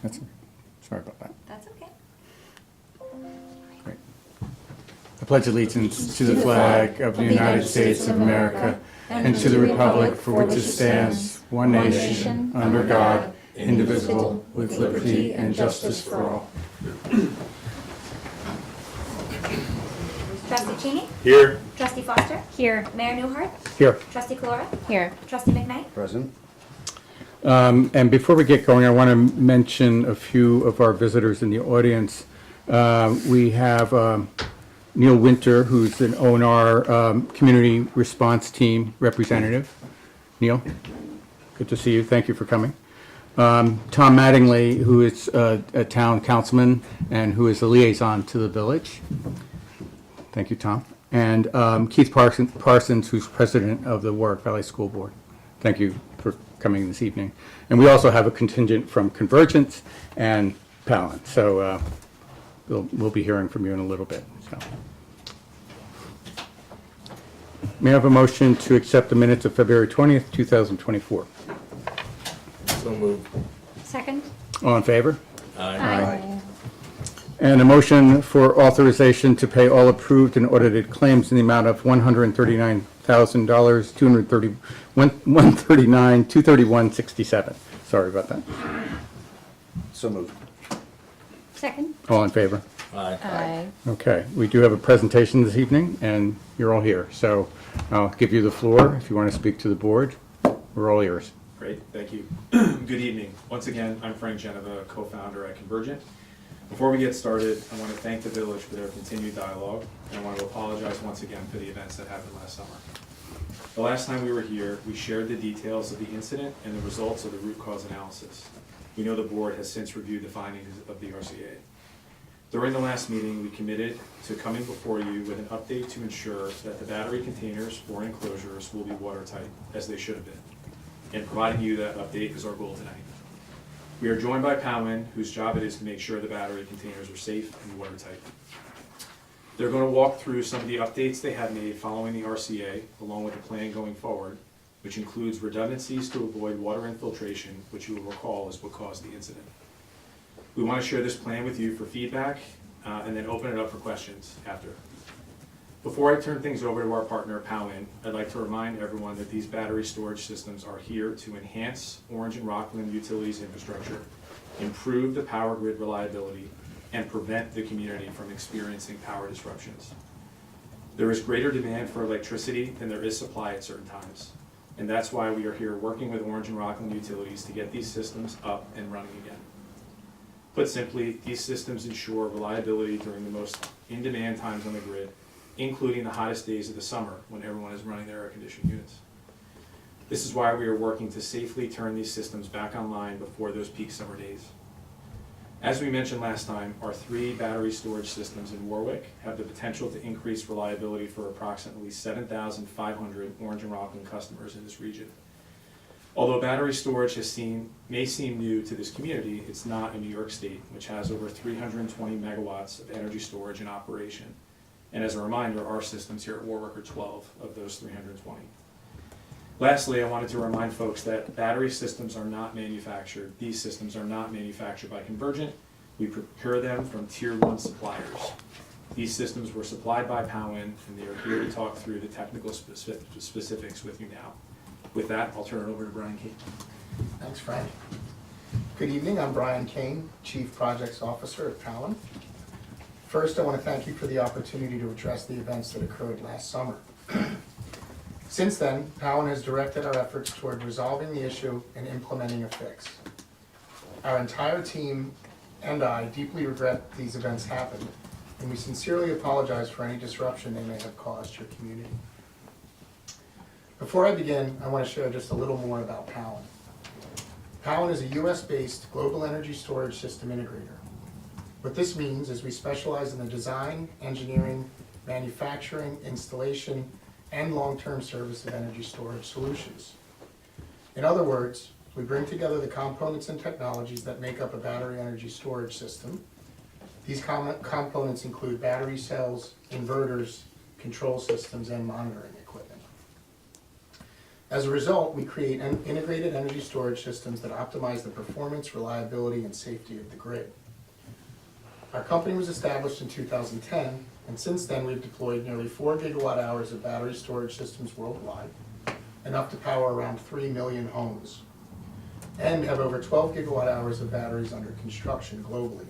That's, sorry about that. That's okay. Great. I pledge allegiance to the flag of the United States of America and to the republic for which it stands, one nation, under God, indivisible, with liberty and justice for all. Trustee Cheney? Here. Trustee Foster? Here. Mayor Newhart? Here. Trustee Calora? Here. Trustee McKnight? Present. And before we get going, I want to mention a few of our visitors in the audience. We have Neil Winter, who's an ONR Community Response Team representative. Neil, good to see you. Thank you for coming. Tom Mattingly, who is a town councilman and who is a liaison to the village. Thank you, Tom. And Keith Parsons, who's president of the Warwick Valley School Board. Thank you for coming this evening. And we also have a contingent from Convergence and Palin. So we'll be hearing from you in a little bit. So. May I have a motion to accept the minutes of February 20th, 2024? So moved. Second? All in favor? Aye. And a motion for authorization to pay all approved and audited claims in the amount of $139,000, $231.67. Sorry about that. So moved. Second? All in favor? Aye. Okay, we do have a presentation this evening, and you're all here. So I'll give you the floor if you want to speak to the board. We're all ears. Great, thank you. Good evening. Once again, I'm Frank Geneva, co-founder at Convergent. Before we get started, I want to thank the village for their continued dialogue, and I want to apologize once again for the events that happened last summer. The last time we were here, we shared the details of the incident and the results of the root cause analysis. We know the board has since reviewed the findings of the RCA. During the last meeting, we committed to coming before you with an update to ensure that the battery containers or enclosures will be watertight, as they should have been. And providing you that update is our goal tonight. We are joined by Powin, whose job it is to make sure the battery containers are safe and watertight. They're going to walk through some of the updates they have made following the RCA, along with the plan going forward, which includes redundancies to avoid water infiltration, which you will recall is what caused the incident. We want to share this plan with you for feedback, and then open it up for questions after. Before I turn things over to our partner, Powin, I'd like to remind everyone that these battery storage systems are here to enhance Orange and Rockland Utilities infrastructure, improve the power grid reliability, and prevent the community from experiencing power disruptions. There is greater demand for electricity than there is supply at certain times, and that's why we are here working with Orange and Rockland Utilities to get these systems up and running again. Put simply, these systems ensure reliability during the most in-demand times on the grid, including the hottest days of the summer when everyone is running their air-conditioned units. This is why we are working to safely turn these systems back online before those peak summer days. As we mentioned last time, our 3 battery storage systems in Warwick have the potential to increase reliability for approximately 7,500 Orange and Rockland customers in this region. Although battery storage may seem new to this community, it's not in New York State, which has over 320 megawatts of energy storage in operation. And as a reminder, our systems here at Warwick are 12 of those 320. Lastly, I wanted to remind folks that battery systems are not manufactured. These systems are not manufactured by Convergent. We procure them from Tier 1 suppliers. These systems were supplied by Powin, and they are here to talk through the technical specifics with you now. With that, I'll turn it over to Brian Kane. Thanks, Frank. Good evening, I'm Brian Kane, Chief Projects Officer at Powin. First, I want to thank you for the opportunity to address the events that occurred last summer. Since then, Powin has directed our efforts toward resolving the issue and implementing a fix. Our entire team and I deeply regret these events happened, and we sincerely apologize for any disruption they may have caused your community. Before I begin, I want to share just a little more about Powin. Powin is a US-based global energy storage system integrator. What this means is we specialize in the design, engineering, manufacturing, installation, and long-term service of energy storage solutions. In other words, we bring together the components and technologies that make up a battery energy storage system. These components include battery cells, inverters, control systems, and monitoring equipment. As a result, we create integrated energy storage systems that optimize the performance, reliability, and safety of the grid. Our company was established in 2010, and since then we've deployed nearly 4 gigawatt hours of battery storage systems worldwide, enough to power around 3 million homes, and have over 12 gigawatt hours of batteries under construction globally.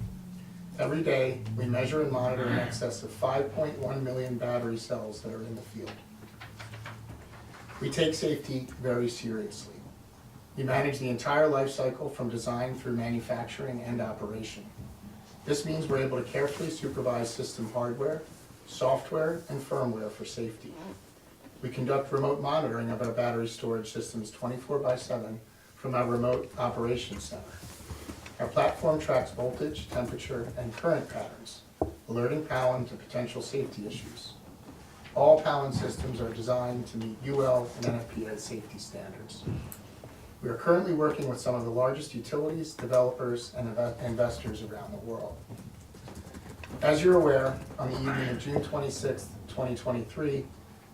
Every day, we measure and monitor in excess of 5.1 million battery cells that are in the field. We take safety very seriously. We manage the entire life cycle from design through manufacturing and operation. This means we're able to carefully supervise system hardware, software, and firmware for safety. We conduct remote monitoring of our battery storage systems 24/7 from our remote operations center. Our platform tracks voltage, temperature, and current patterns, alerting Powin to potential safety issues. All Powin systems are designed to meet UL and NFPA safety standards. We are currently working with some of the largest utilities, developers, and investors around the world. As you're aware, on the evening of June 26, 2023,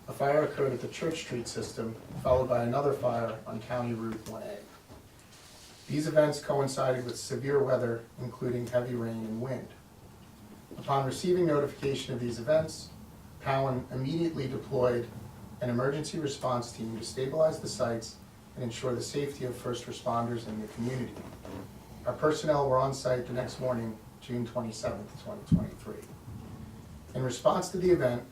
a fire occurred at the Church Street system, followed by another fire on County Route 1A. These events coincided with severe weather, including heavy rain and wind. Upon receiving notification of these events, Powin immediately deployed an emergency response team to stabilize the sites and ensure the safety of first responders in the community. Our personnel were on site the next morning, June 27, 2023. In response to the event,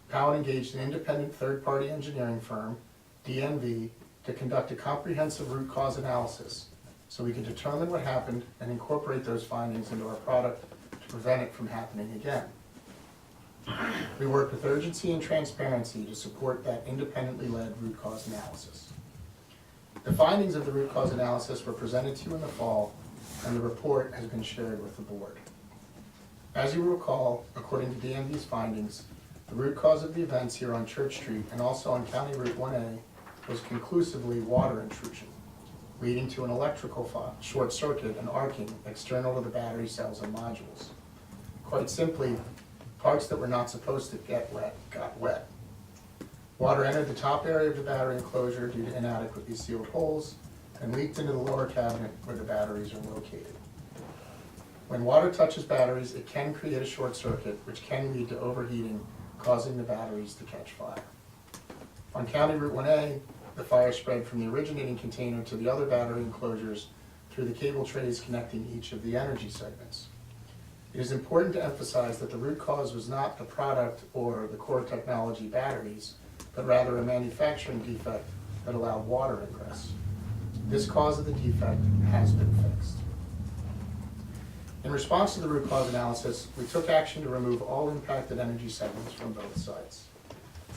Powin engaged an independent third-party engineering firm, DNV, to conduct a comprehensive root cause analysis so we could determine what happened and incorporate those findings into our product to prevent it from happening again. We worked with urgency and transparency to support that independently led root cause analysis. The findings of the root cause analysis were presented to you in the fall, and the report has been shared with the board. As you recall, according to DNV's findings, the root cause of the events here on Church Street and also on County Route 1A was conclusively water intrusion, leading to an electrical short circuit and arcing external to the battery cells and modules. Quite simply, parts that were not supposed to get wet got wet. Water entered the top area of the battery enclosure due to inadequately sealed holes and leaked into the lower cabinet where the batteries are located. When water touches batteries, it can create a short circuit, which can lead to overheating, causing the batteries to catch fire. On County Route 1A, the fire spread from the originating container to the other battery enclosures through the cable trays connecting each of the energy segments. It is important to emphasize that the root cause was not the product or the core technology batteries, but rather a manufacturing defect that allowed water ingress. This cause of the defect has been fixed. In response to the root cause analysis, we took action to remove all impacted energy segments from both sites.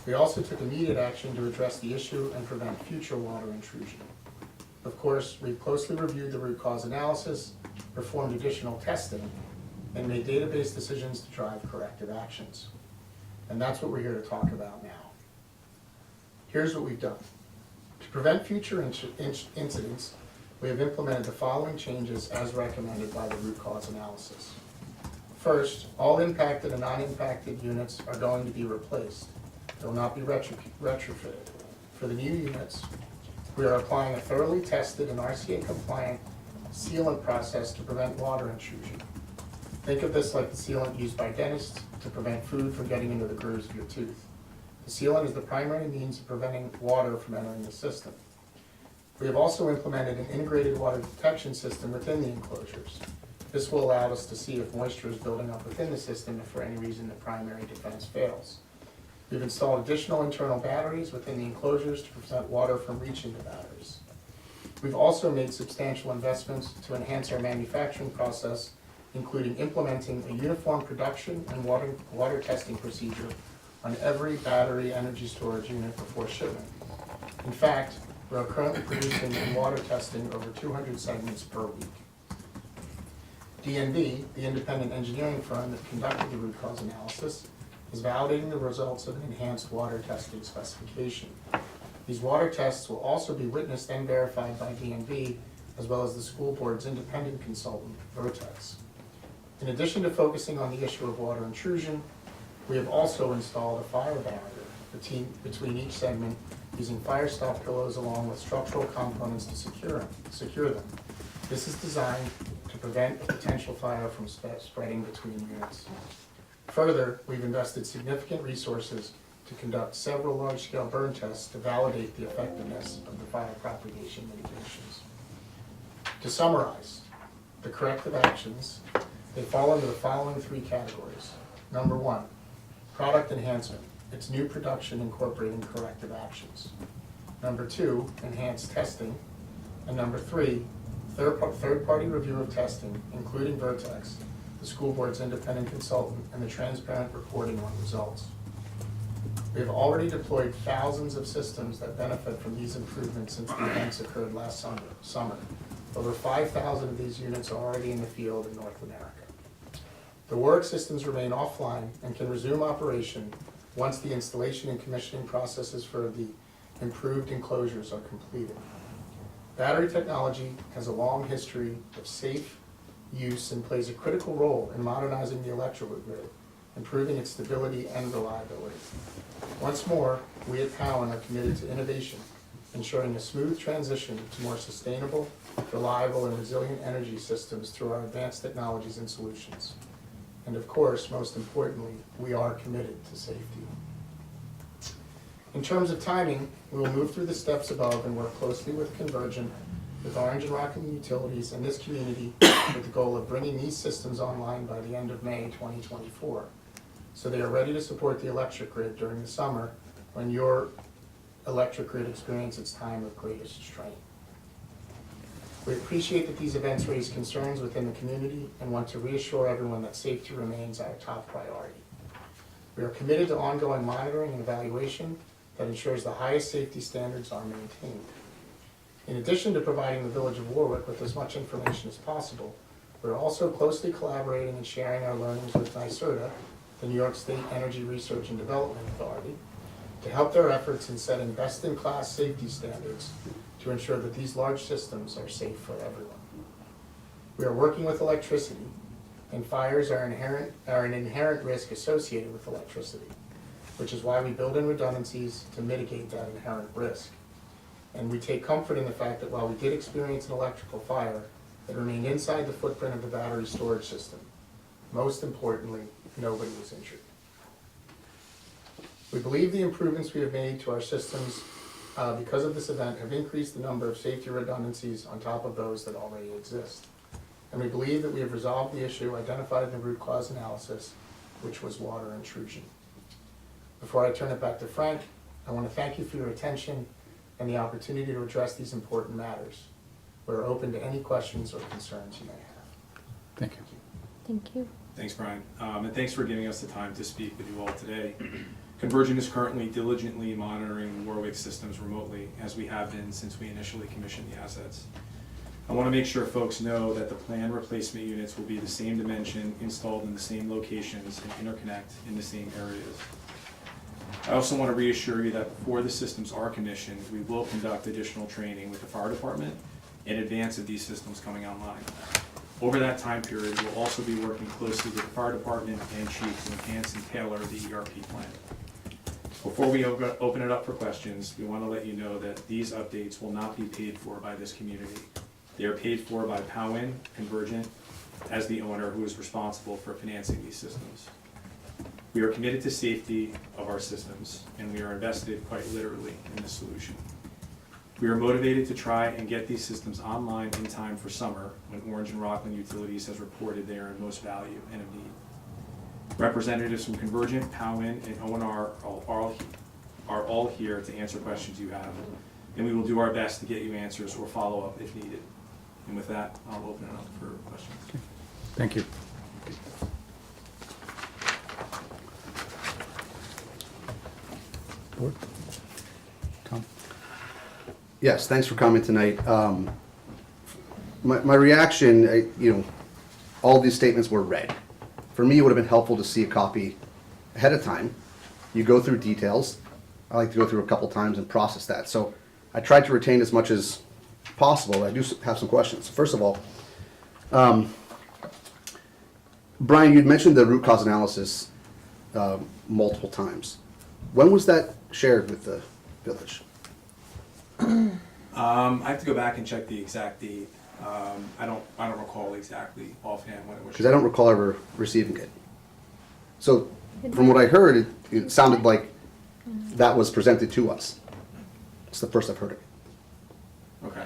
We also took immediate action to address the issue and prevent future water intrusion. Of course, we've closely reviewed the root cause analysis, performed additional testing, and made database decisions to drive corrective actions. And that's what we're here to talk about now. Here's what we've done. To prevent future incidents, we have implemented the following changes as recommended by the root cause analysis. First, all impacted and non-impacted units are going to be replaced. They will not be retrofitted. For the new units, we are applying a thoroughly tested and RCA-compliant sealant process to prevent water intrusion. Think of this like the sealant used by dentists to prevent food from getting into the grooves of your tooth. The sealant is the primary means of preventing water from entering the system. We have also implemented an integrated water detection system within the enclosures. This will allow us to see if moisture is building up within the system if for any reason the primary defense fails. We've installed additional internal batteries within the enclosures to prevent water from reaching the batteries. We've also made substantial investments to enhance our manufacturing process, including implementing a uniform production and water testing procedure on every battery energy storage unit before shipment. In fact, we are currently producing and water testing over 200 segments per week. DNV, the independent engineering firm that conducted the root cause analysis, is validating the results of an enhanced water testing specification. These water tests will also be witnessed and verified by DNV, as well as the school board's independent consultant, Vertex. In addition to focusing on the issue of water intrusion, we have also installed a fire barrier between each segment using fire stop pillows along with structural components to secure them. This is designed to prevent a potential fire from spreading between units. Further, we've invested significant resources to conduct several large-scale burn tests to validate the effectiveness of the fire propagation mitigations. To summarize, the corrective actions, they fall into the following three categories. Number one, product enhancement. It's new production incorporating corrective actions. Number two, enhanced testing. And number three, third-party review of testing, including Vertex, the school board's independent consultant, and the transparent reporting on results. We have already deployed thousands of systems that benefit from these improvements since the events occurred last summer. Over 5,000 of these units are already in the field in North America. The work systems remain offline and can resume operation once the installation and commissioning processes for the improved enclosures are completed. Battery technology has a long history of safe use and plays a critical role in modernizing the electrical grid, improving its stability and reliability. Once more, we at Powen are committed to innovation, ensuring a smooth transition to more sustainable, reliable, and resilient energy systems through our advanced technologies and solutions. And of course, most importantly, we are committed to safety. In terms of timing, we will move through the steps above and work closely with Convergent, with Orange and Rockland Utilities and this community with the goal of bringing these systems online by the end of May 2024. So they are ready to support the electric grid during the summer when your electric grid experiences its time of greatest strain. We appreciate that these events raise concerns within the community and want to reassure everyone that safety remains our top priority. We are committed to ongoing monitoring and evaluation that ensures the highest safety standards are maintained. In addition to providing the Village of Warwick with as much information as possible, we're also closely collaborating and sharing our learnings with NYSERDA, the New York State Energy Research and Development Authority, to help their efforts in setting best-in-class safety standards to ensure that these large systems are safe for everyone. We are working with electricity, and fires are an inherent risk associated with electricity, which is why we build in redundancies to mitigate that inherent risk. And we take comfort in the fact that while we did experience an electrical fire, it remained inside the footprint of the battery storage system. Most importantly, nobody was injured. We believe the improvements we have made to our systems because of this event have increased the number of safety redundancies on top of those that already exist. And we believe that we have resolved the issue identified in the root cause analysis, which was water intrusion. Before I turn it back to Frank, I want to thank you for your attention and the opportunity to address these important matters. We're open to any questions or concerns you may have. Thank you. Thank you. Thanks, Brian. And thanks for giving us the time to speak with you all today. Convergent is currently diligently monitoring Warwick systems remotely, as we have been since we initially commissioned the assets. I want to make sure folks know that the planned replacement units will be the same dimension, installed in the same locations, and interconnect in the same areas. I also want to reassure you that before the systems are commissioned, we will conduct additional training with the fire department in advance of these systems coming online. Over that time period, we'll also be working closely with the fire department and chief to enhance and tailor the ERP plan. Before we open it up for questions, we want to let you know that these updates will not be paid for by this community. They are paid for by Powen Convergent as the owner who is responsible for financing these systems. We are committed to safety of our systems, and we are invested quite literally in this solution. We are motivated to try and get these systems online in time for summer, when Orange and Rockland Utilities has reported they are in most value and of need. Representatives from Convergent, Powen, and O&R are all here to answer questions you have, and we will do our best to get you answers or follow up if needed. And with that, I'll open it up for questions. Thank you. Board? Tom? Yes, thanks for coming tonight. My reaction, all these statements were read. For me, it would have been helpful to see a copy ahead of time. You go through details. I like to go through a couple times and process that. So I tried to retain as much as possible. I do have some questions. First of all, Brian, you'd mentioned the root cause analysis multiple times. When was that shared with the village? I have to go back and check the exact date. I don't recall exactly offhand when it was. Because I don't recall ever receiving it. So, from what I heard, it sounded like that was presented to us. It's the first I've heard of it. Okay.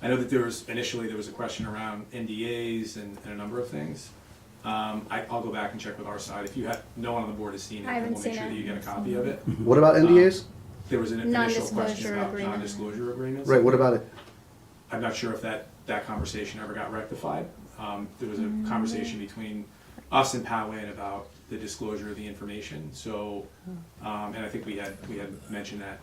I know that initially there was a question around NDAs and a number of things. I'll go back and check with our side. If no one on the board has seen it, I then haven't we'll make seen sure that it. you get a copy of it. What about NDAs? There was an initial question Non-disclosure about agreement. non-disclosure agreements. Right, what about it? I'm not sure if that conversation ever got rectified. There was a conversation between us and Poway about the disclosure of the information. So, and I think we had mentioned that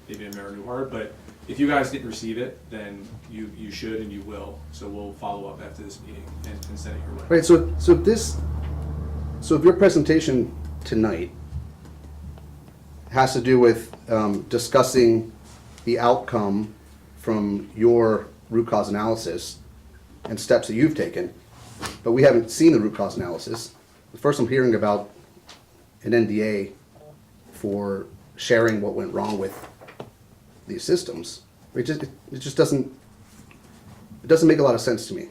maybe in Mayor Newhart. But if you guys didn't receive it, then you should and you will. So we'll follow up after this meeting and send it your way. Right, so if your presentation tonight has to do with discussing the outcome from your root cause analysis and steps that you've taken, but we haven't seen the root cause analysis. The first I'm hearing about an NDA for sharing what went wrong with these systems. It just doesn't make a lot of sense to me.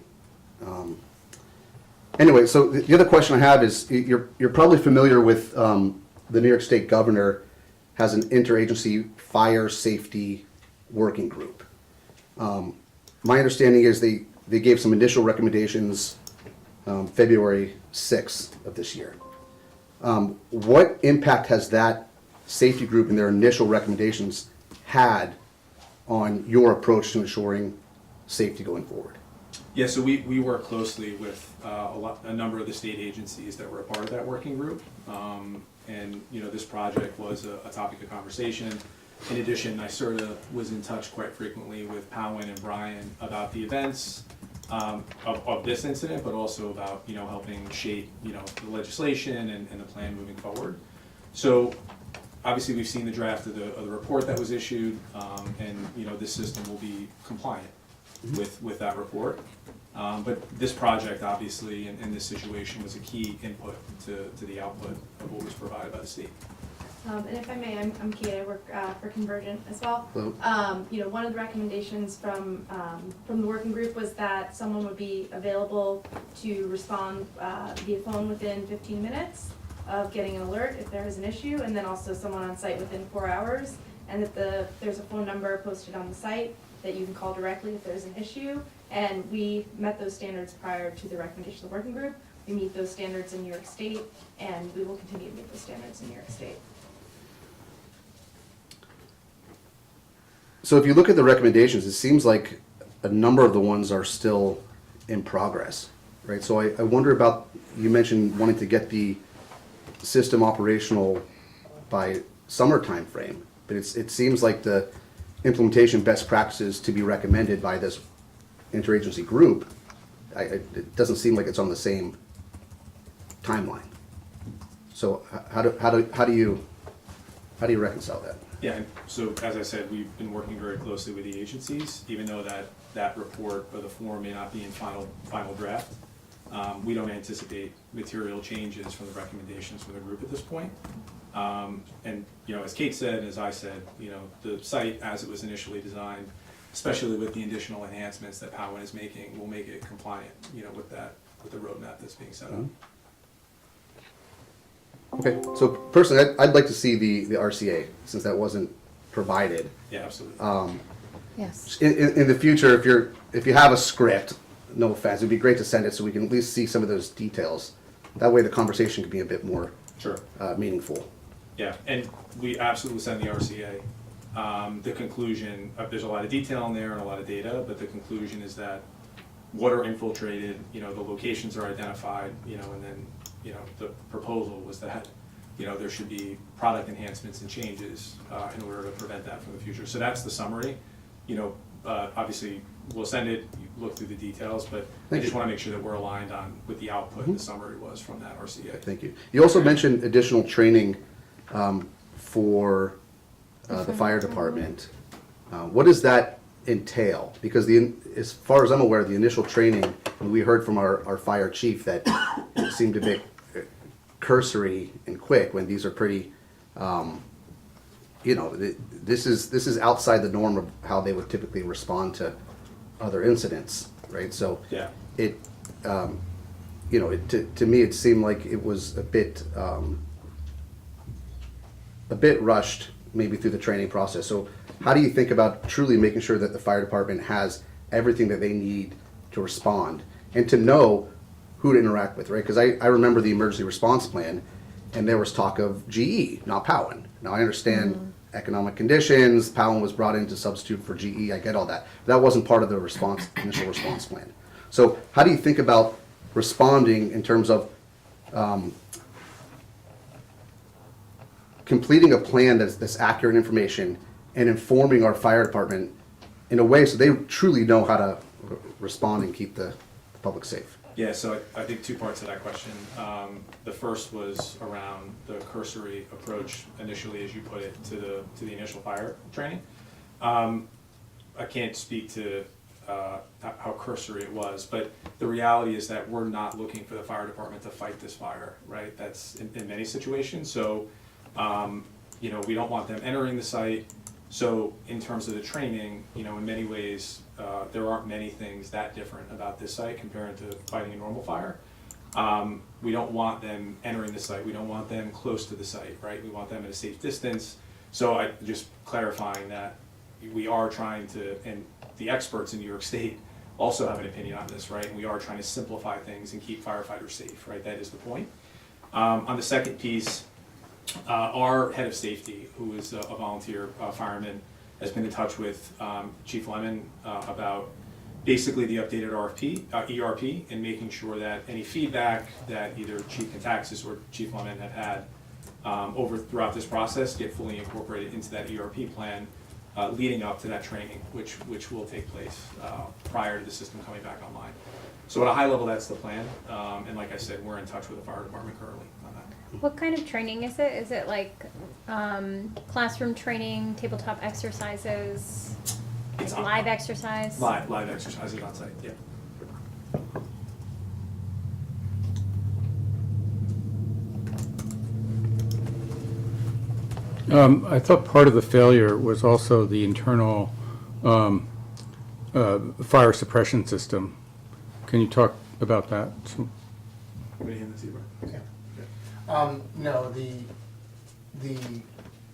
Anyway, so the other question I have is, you're probably familiar with the New York State governor has an interagency fire safety working group. My understanding is they gave some initial recommendations February 6th of this year. What impact has that safety group and their initial recommendations had on your approach to ensuring safety going forward? Yeah, so we work closely with a number of the state agencies that were a part of that working group. And, this project was a topic of conversation. In addition, I sort of was in touch quite frequently with Powin and Brian about the events of this incident, but also about, helping shape, the legislation and the plan moving forward. So obviously we've seen the draft of the report that was issued, and, this system will be compliant with that report. But this project, obviously, in this situation, was a key input to the output of what was provided by the state. And if I may, I'm Kate, I work for Convergent as well. Hello. One of the recommendations from the working group was that someone would be available to respond via phone within 15 minutes of getting an alert if there is an issue, and then also someone on site within 4 hours, and that there's a phone number posted on the site that you can call directly if there's an issue. And we met those standards prior to the recommendation of the working group. We meet those standards in New York State, and we will continue to meet those standards in New York State. So if you look at the recommendations, it seems like a number of the ones are still in progress, right? So I wonder about, you mentioned wanting to get the system operational by summer time frame, but it seems like the implementation best practices to be recommended by this interagency group, it doesn't seem like it's on the same timeline. So how do you reconcile that? Yeah, and so as I said, we've been working very closely with the agencies, even though that report or the form may not be in final draft. We don't anticipate material changes from the recommendations from the group at this point. And, as Kate said, and as I said, the site as it was initially designed, especially with the additional enhancements that Powin is making, will make it compliant, with the roadmap that's being set up. Okay, so personally, I'd like to see the RCA, since that wasn't provided. Yeah, absolutely. Yes. In the future, if you have a script, no offense, it'd be great to send it so we can at least see some of those details. That way the conversation can be a bit more Sure. meaningful. Yeah, and we absolutely send the RCA. The conclusion, there's a lot of detail in there and a lot of data, but the conclusion is that water infiltrated, the locations are identified, and then, the proposal was that, there should be product enhancements and changes in order to prevent that from the future. So that's the summary. Obviously, we'll send it, you look through the details, but I just want to make sure that we're aligned on with the output the summary was from that RCA. Thank you. You also mentioned additional training for the fire department. What does that entail? Because as far as I'm aware, the initial training, we heard from our fire chief that it seemed a bit cursory and quick when these are pretty you know, this is outside the norm of how they would typically respond to other incidents, right? So Yeah. it, you know, to me, it seemed like it was a bit rushed, maybe through the training process. So how do you think about truly making sure that the fire department has everything that they need to respond and to know who to interact with, right? Because I remember the emergency response plan, and there was talk of GE, not Powen. Now I understand economic conditions. Powen was brought in to substitute for GE. I get all that. That wasn't part of the initial response plan. So how do you think about responding in terms of completing a plan that's accurate information and informing our fire department in a way so they truly know how to respond and keep the public safe? Yeah, so I think two parts to that question. The first was around the cursory approach initially, as you put it, to the initial fire training. I can't speak to how cursory it was, but the reality is that we're not looking for the fire department to fight this fire, right? That's in many situations. So, you know, we don't want them entering the site. So in terms of the training, you know, in many ways, there aren't many things that different about this site compared to fighting a normal fire. We don't want them entering the site. We don't want them close to the site, right? We want them at a safe distance. So I just clarifying that we are trying to, and the experts in New York State also have an opinion on this, right? And we are trying to simplify things and keep firefighters safe, right? That is the point. On the second piece, our head of safety, who is a volunteer fireman, has been in touch with Chief Lemon about basically the updated ERP and making sure that any feedback that either Chief Contaxis or Chief Lemon have had throughout this process get fully incorporated into that ERP plan leading up to that training, which will take place prior to the system coming back online. So at a high level, that's the plan. And like I said, we're in touch with the fire department currently on that. What kind of training is it? Is it like classroom training, tabletop exercises, It's on- live exercise? Live exercises on site, yeah. I thought part of the failure was also the internal fire suppression system. Can you talk about that? What do you hand this to you, Brian? No,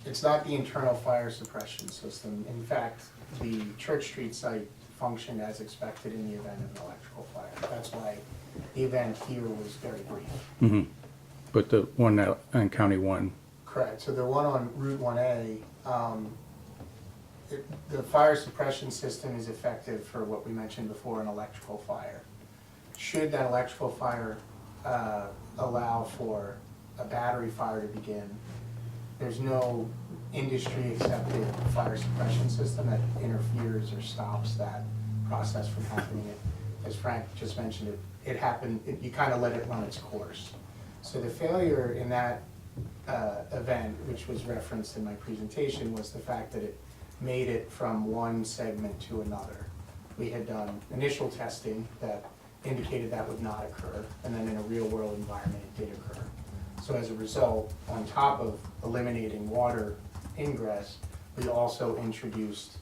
it's not the internal fire suppression system. In fact, the Church Street site functioned as expected in the event of an electrical fire. That's why the event here was very brief. But the one out on County 1. Correct, so the one on Route 1A, the fire suppression system is effective for what we mentioned before, an electrical fire. Should that electrical fire allow for a battery fire to begin, there's no industry-accepted fire suppression system that interferes or stops that process from happening. As Frank just mentioned, it happened, you kind of let it run its course. So the failure in that event, which was referenced in my presentation, was the fact that it made it from one segment to another. We had done initial testing that indicated that would not occur, and then in a real-world environment, it did occur. So as a result, on top of eliminating water ingress, we also introduced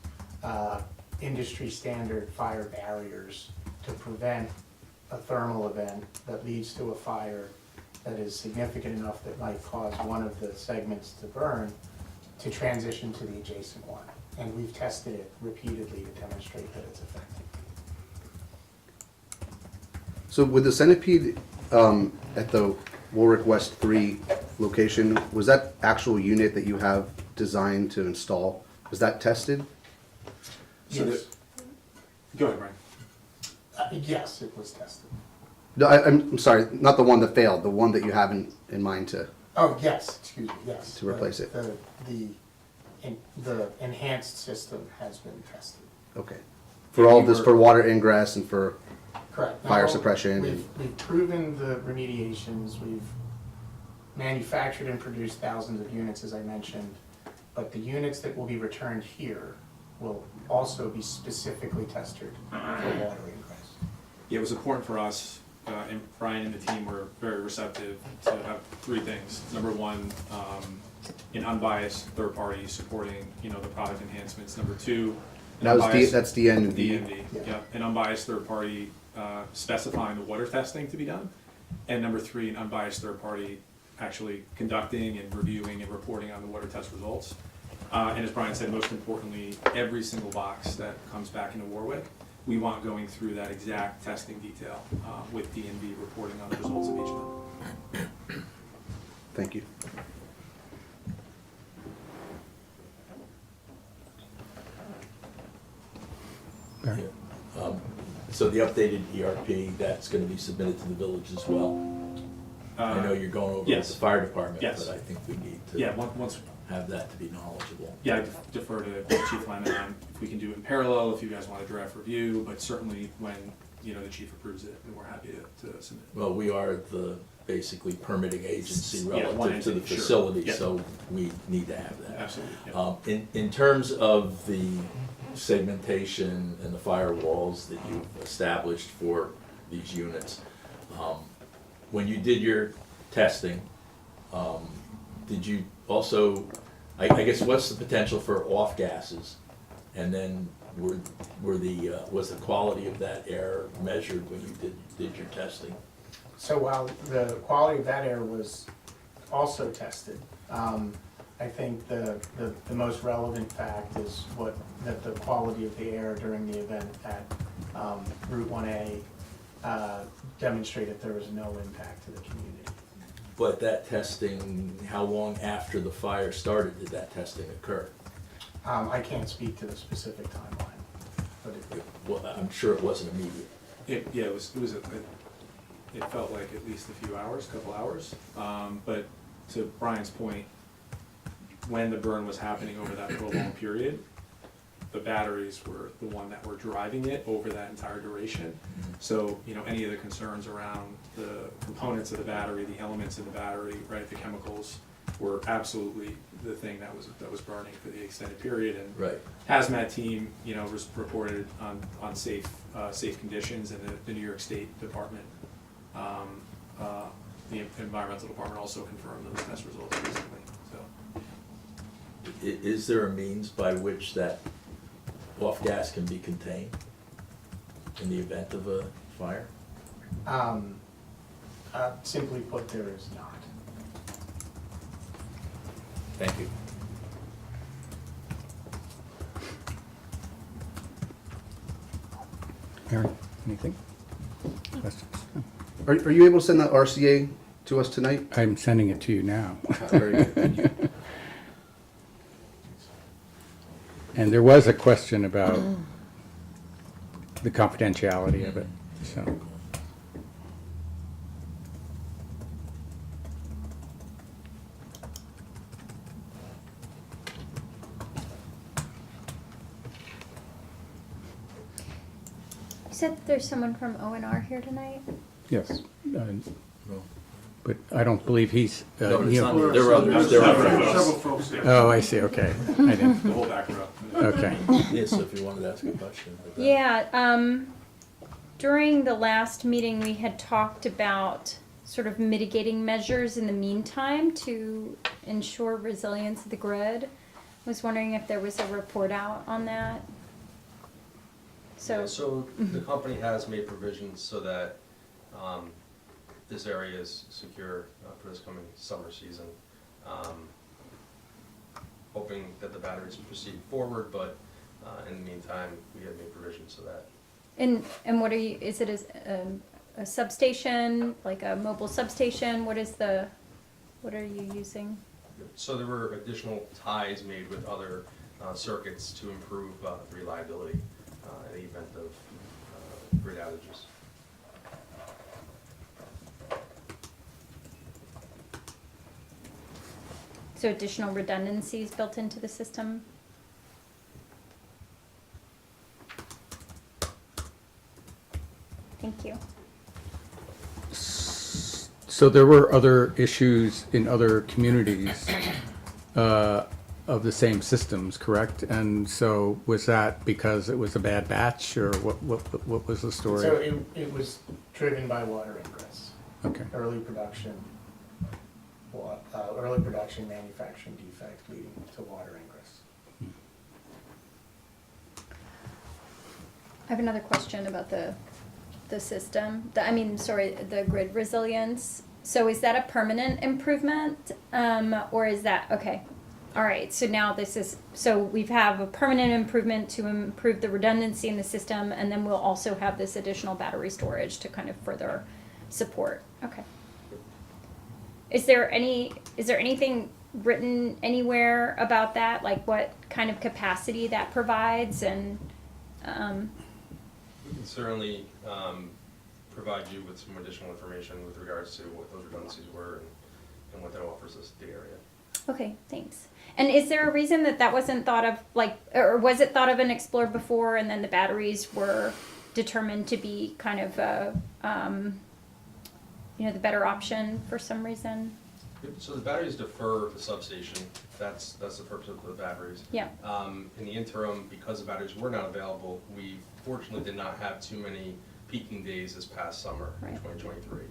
industry-standard fire barriers to prevent a thermal event that leads to a fire that is significant enough that might cause one of the segments to burn to transition to the adjacent one. And we've tested it repeatedly to demonstrate that it's effective. So with the Centipede at the Warwick West 3 location, was that actual unit that you have designed to install, was that tested? So Yes, Go ahead, Brian. yes, it was tested. No, I'm sorry, not the one that failed, the one that you have in mind to, Oh, yes, excuse me, yes. To replace it. The enhanced system has been tested. okay. For all of this, for water ingress and for, Correct. Fire Now, suppression We've proven the remediations, we've manufactured and produced thousands of units, as I mentioned, but the units that will be returned here will also be specifically tested for water ingress. Yeah, it was important for us and Brian and the team were very receptive to have three things. Number one, an unbiased third party supporting, the product enhancements. Number two, an unbiased- That's DN and D. DND, yeah, an unbiased third party specifying the water testing to be done. And number three, an unbiased third party actually conducting and reviewing and reporting on the water test results. And as Brian said, most importantly, every single box that comes back into Warwick, we want going through that exact testing detail with DNV reporting on the results of each of them. Thank you. Barry? So the updated ERP, that's gonna be submitted to the village as well? I know you're going over with yes. the fire department, Yes. but I think we need Yeah, to once, have that to be knowledgeable. yeah, I defer to Chief Lemon on if we can do it in parallel, if you guys want a draft review, but certainly when, the chief approves it, then we're happy to submit. Well, we are the basically permitting agency Yeah, one relative to the entity, sure. facility, Yeah. so we need to have that. Absolutely, yeah. In terms of the segmentation and the firewalls that you've established for these units, when you did your testing, did you also, I guess, what's the potential for off gases? And then was the quality of that air measured when you did your testing? So while the quality of that air was also tested, I think the most relevant fact is that the quality of the air during the event at Route 1A demonstrated there was no impact to the community. But that testing, how long after the fire started did that testing occur? I can't speak to the specific timeline, but Well, I'm sure it wasn't immediate. It felt like at least a few hours, couple hours. But to Brian's point, when the burn was happening over that prolonged period, the batteries were the one that were driving it over that entire duration. So, any of the concerns around the components of the battery, the elements in the battery, right, the chemicals, were absolutely the thing that was burning for the extended period. And Right. hazmat team, reported on safe conditions, and the New York State Department, the environmental department also confirmed those test results recently. So Is there a means by which that off gas can be contained in the event of a fire? simply put, there is not. Thank you. Aaron, anything? Questions? Are you able to send that RCA to us tonight? I'm sending it to you now. Very good, thank you. And there was a question about the confidentiality of it, so. You said that there's someone from ONR here tonight? Yes, No. but I don't believe he's. No, it's Neil- not, there are others, there are others. folks there. Oh, I see, okay. I didn't, The whole back row. okay. Yes, so if you wanted to ask a question. about that. Yeah, during the last meeting, we had talked about sort of mitigating measures in the meantime to ensure resilience of the grid. Was wondering if there was a report out on that? So the company has made provisions so that this area is secure for this coming summer season. Hoping that the batteries proceed forward, but in the meantime, we have made provisions so that. And what are you, is it a substation, like a mobile substation? What are you using? So there were additional ties made with other circuits to improve the reliability in the event of grid outages. So additional redundancies built into the system? Thank you. So there were other issues in other communities of the same systems, correct? And so was that because it was a bad batch, or what was the story? So it was driven by water ingress. Okay. Early production, early production manufacturing defect leading to water ingress. I have another question about the system, the grid resilience. So is that a permanent improvement, or is that, okay, all right, so now so we have a permanent improvement to improve the redundancy in the system, and then we'll also have this additional battery storage to kind of further support, okay. Is there anything written anywhere about that, like what kind of capacity that provides, and, We can certainly provide you with some additional information with regards to what those redundancies were and what that offers us at the area. okay, thanks. And is there a reason that wasn't thought of, like, or was it thought of and explored before, and then the batteries were determined to be kind of the better option for some reason? So the batteries defer the substation. That's the purpose of the batteries. Yeah. In the interim, because the batteries were not available, we fortunately did not have too many peaking days this past summer in Right. 2023.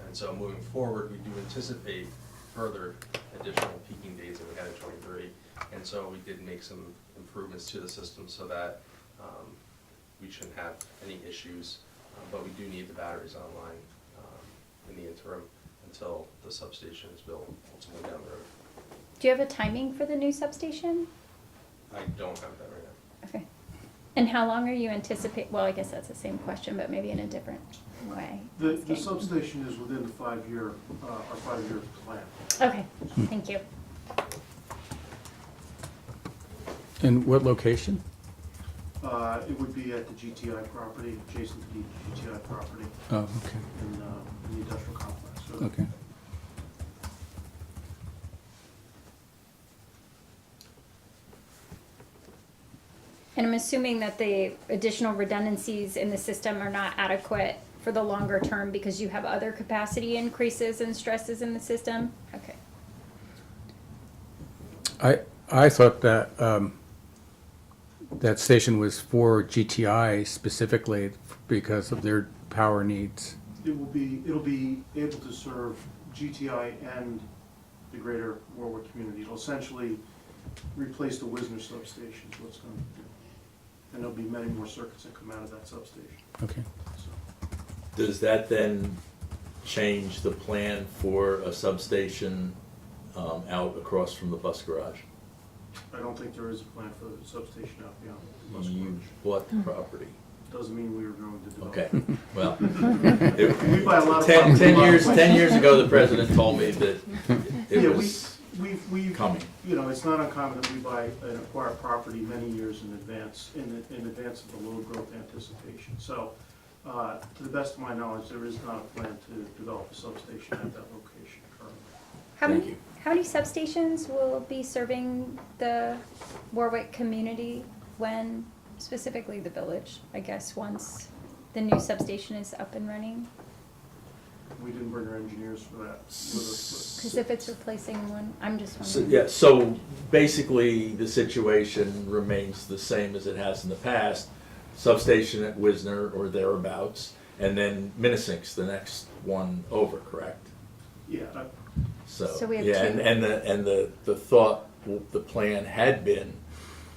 And so moving forward, we do anticipate further additional peaking days than we had in '23. And so we did make some improvements to the system so that we shouldn't have any issues. But we do need the batteries online in the interim until the substation is built ultimately down the road. Do you have a timing for the new substation? I don't have that right now. Okay. And how long are you anticipate, well, I guess that's the same question, but maybe in a different way. The Okay. substation is within the five-year plan. Okay, thank you. And what location? It would be at the GTI property, adjacent to the GTI property Oh, okay, in the industrial complex. So okay. And I'm assuming that the additional redundancies in the system are not adequate for the longer term because you have other capacity increases and stresses in the system? Okay. I thought that that station was for GTI specifically because of their power needs. it'll be able to serve GTI and the greater Warwick community. It'll essentially replace the Wisner substation, is what it's going to do. And there'll be many more circuits that come out of that substation. Okay. So, Does that then change the plan for a substation out across from the bus garage? I don't think there is a plan for the substation out beyond the bus You garage. bought the property. Doesn't mean we were going to develop. Okay, well, We buy a lot of 10 property. 10 years ago, the president told me that it Yeah, was we've coming. You know, it's not uncommon that we buy and acquire property many years in advance, in advance of the load growth anticipation. So, to the best of my knowledge, there is not a plan to develop a substation at that location currently. Thank you. How many substations will be serving the Warwick community when, specifically the village, I guess, once the new substation is up and running? We didn't bring our engineers for that with us, Because if it's replacing one, I'm just So, wondering. yeah, so basically, the situation remains the same as it has in the past. Substation at Wisner or thereabouts, and then Minnesing's the next one over, correct? but, yeah, So we have yeah, two. and the thought, the plan had been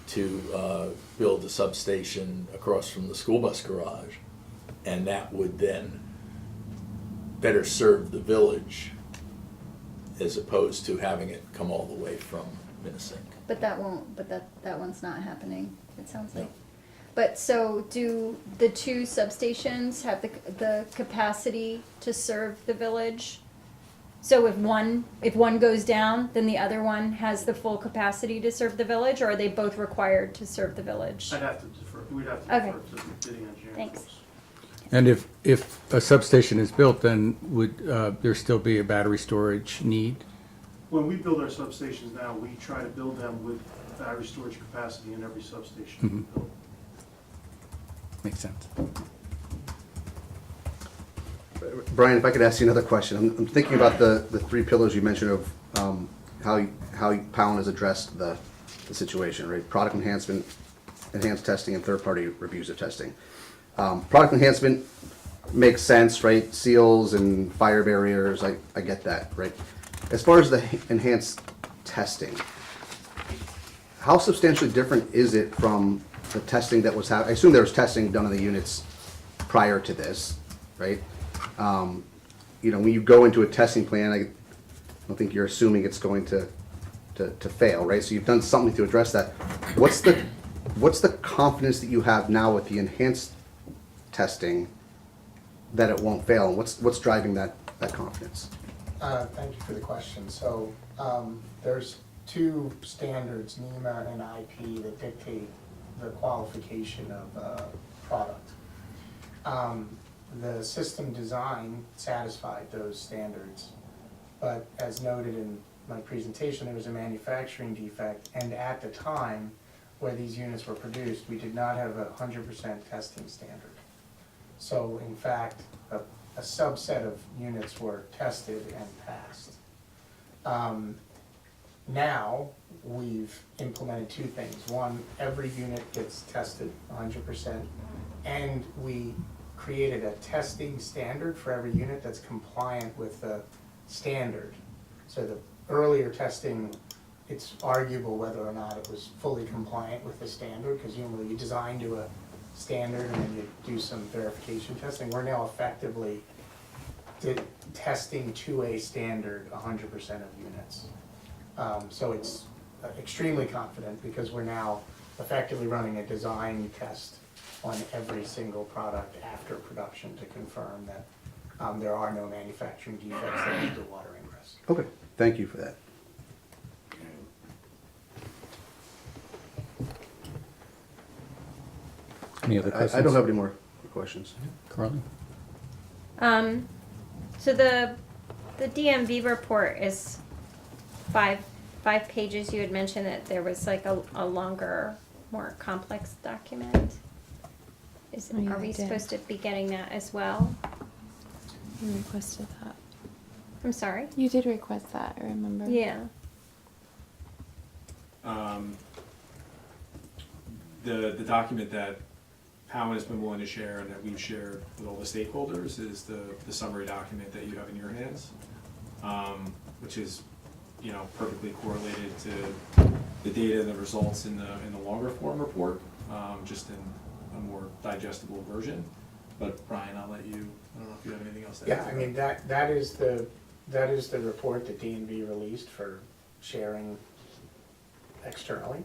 to build a substation across from the school bus garage, and that would then better serve the village as opposed to having it come all the way from Minnesing. But that won't, that one's not happening, it sounds like. But so do the two substations have the capacity to serve the village? So if one goes down, then the other one has the full capacity to serve the village, or are they both required to serve the village? I'd have to defer, we'd have to Okay. defer to the bidding engineer. Thanks. folks. And if a substation is built, then would there still be a battery storage need? When we build our substations now, we try to build them with battery storage capacity in every substation that we Mhm. build. Makes sense. Brian, if I could ask you another question. I'm thinking about the three pillars you mentioned of how Powell has addressed the situation, right? Product enhancement, enhanced testing, and third-party reviews of testing. Product enhancement, makes sense, right? Seals and fire barriers, I get that, right? As far as the enhanced testing, how substantially different is it from the testing that was I assume there was testing done on the units prior to this, right? You know, when you go into a testing plan, I don't think you're assuming it's going to fail, right? So you've done something to address that. What's the confidence that you have now with the enhanced testing that it won't fail? And what's driving that confidence? Thank you for the question. So, there's two standards, NEMA and IP, that dictate the qualification of a product. The system design satisfied those standards, but as noted in my presentation, there was a manufacturing defect, and at the time where these units were produced, we did not have a 100% testing standard. So in fact, a subset of units were tested and passed. Now, we've implemented two things. One, every unit gets tested 100%, and we created a testing standard for every unit that's compliant with the standard. So the earlier testing, it's arguable whether or not it was fully compliant with the standard, because usually you design to a standard and then you do some verification testing. We're now effectively testing to a standard 100% of units. So it's extremely confident because we're now effectively running a design test on every single product after production to confirm that there are no manufacturing defects that lead to watering risk. Okay, thank you for that. Any other questions? I don't have any more questions. Carly? So the DMV report is five pages. You had mentioned that there was like a longer, more complex document. Oh, yeah, Are we I did. supposed to be getting that as well? You requested that. I'm sorry? You did request that, I remember. Yeah. The document that Powen has been willing to share and that we've shared with all the stakeholders is the summary document that you have in your hands, which is, you know, perfectly correlated to the data and the results in the longer form report, just in a more digestible version. But Brian, I'll let you, I don't know if you have anything else to add. Yeah, I mean, that is the report that DNV released for sharing externally.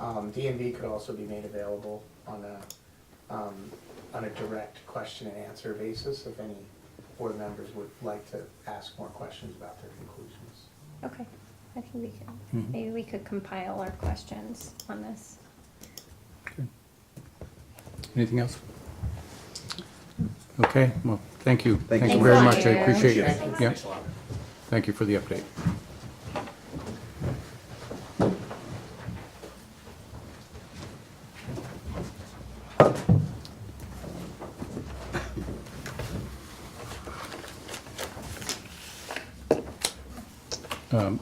DNV could also be made available on a direct question and answer basis if any board members would like to ask more questions about their conclusions. Okay. I think we could, maybe we could compile our questions on this. Anything else? Okay, well, thank you. Thank you Thank you so very much. much, I appreciate it. Thank Yeah, Thanks a lot. thank you for the update.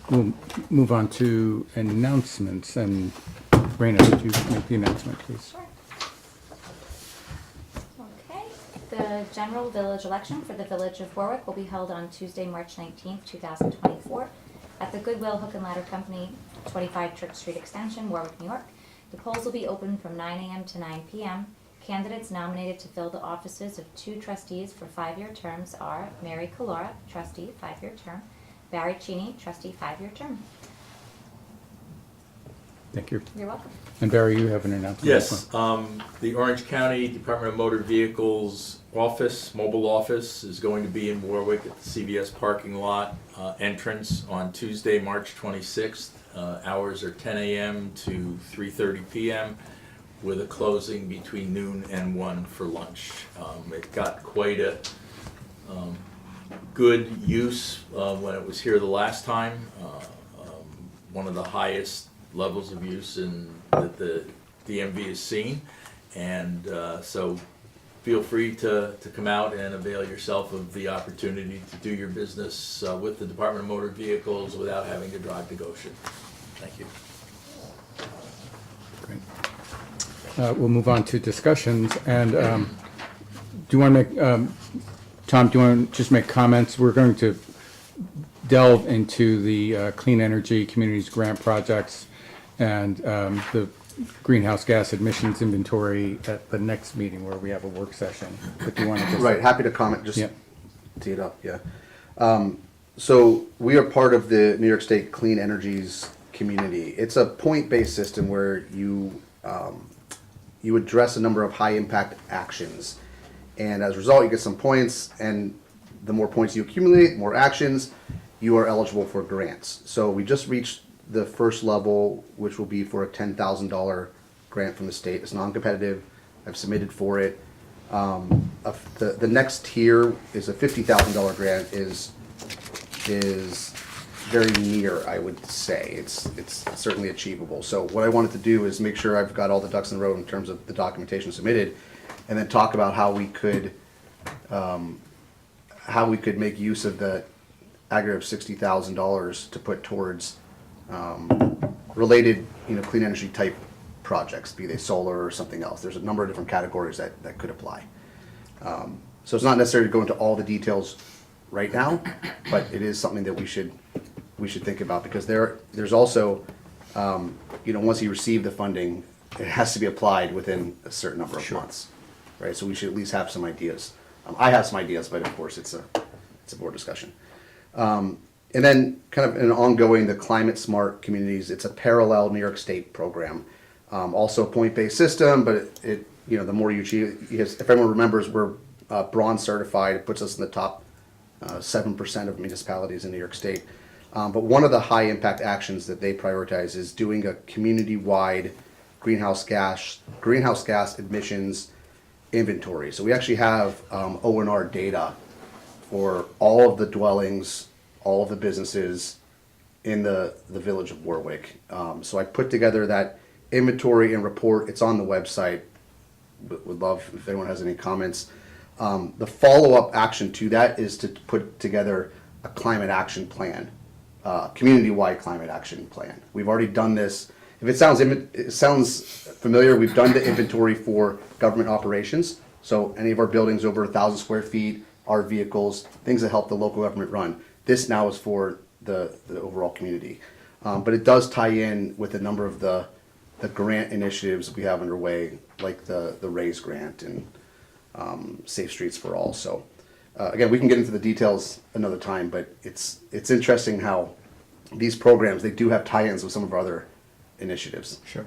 We'll move on to announcements, and Raina, would you make the announcement, please? Okay. The general village election for the Village of Warwick will be held on Tuesday, March 19th, 2024, at the Goodwill Hook and Ladder Company, 25 Church Street Extension, Warwick, New York. The polls will be open from 9 a.m. to 9 p.m. Candidates nominated to fill the offices of 2 trustees for 5-year terms are Mary Calora, trustee, 5-year term, Barry Cheney, trustee, 5-year term. Thank you. You're welcome. And Barry, you have an announcement? Yes, the Orange County Department of Motor Vehicles office, mobile office, is going to be in Warwick at the CVS parking lot entrance on Tuesday, March 26th. Hours are 10 a.m. to 3:30 p.m. with a closing between noon and 1 for lunch. It got quite a good use when it was here the last time. One of the highest levels of use that the DMV has seen, and so feel free to come out and avail yourself of the opportunity to do your business with the Department of Motor Vehicles without having to drive to Goshen. Thank you. Great. We'll move on to discussions, and do you want to Tom, do you want to just make comments? We're going to delve into the Clean Energy Communities Grant projects and the greenhouse gas emissions inventory at the next meeting where we have a work session. But do you want to just... Right, happy to comment, just Yep. tee it up, yeah. So we are part of the New York State Clean Energies community. It's a point-based system where you address a number of high-impact actions. And as a result, you get some points, and the more points you accumulate, more actions, you are eligible for grants. So we just reached the first level, which will be for a $10,000 grant from the state. It's non-competitive. I've submitted for it. The next tier is a $50,000 grant is very near, I would say. It's certainly achievable. So what I wanted to do is make sure I've got all the ducks in a row in terms of the documentation submitted, and then talk about how we could make use of the aggregate of $60,000 to put towards related, clean energy type projects, be they solar or something else. There's a number of different categories that could apply. So it's not necessary to go into all the details right now, but it is something that we should think about, because there's also, once you receive the funding, it has to be applied within a certain number of months, right? So we should at least have some ideas. I have some ideas, but of course it's a board discussion. And then kind of an ongoing, the Climate Smart Communities, it's a parallel New York State program. Also a point-based system, but the more you achieve, if everyone remembers, we're bronze certified. It puts us in the top 7% of municipalities in New York State. But one of the high impact actions that they prioritize is doing a community-wide greenhouse gas emissions inventory. So we actually have O&R data for all of the dwellings, all of the businesses in the village of Warwick. So I put together that inventory and report. It's on the website. Would love if anyone has any comments. The follow-up action to that is to put together a climate action plan, community-wide climate action plan. We've already done this. If it sounds familiar, we've done the inventory for government operations. So any of our buildings over 1,000 square feet, our vehicles, things that help the local government run. This now is for the overall community. But it does tie in with a number of the grant initiatives we have underway, like the RAISE grant and Safe Streets for All. So again, we can get into the details another time, but it's interesting how these programs, they do have tie-ins with some of our other initiatives. Sure.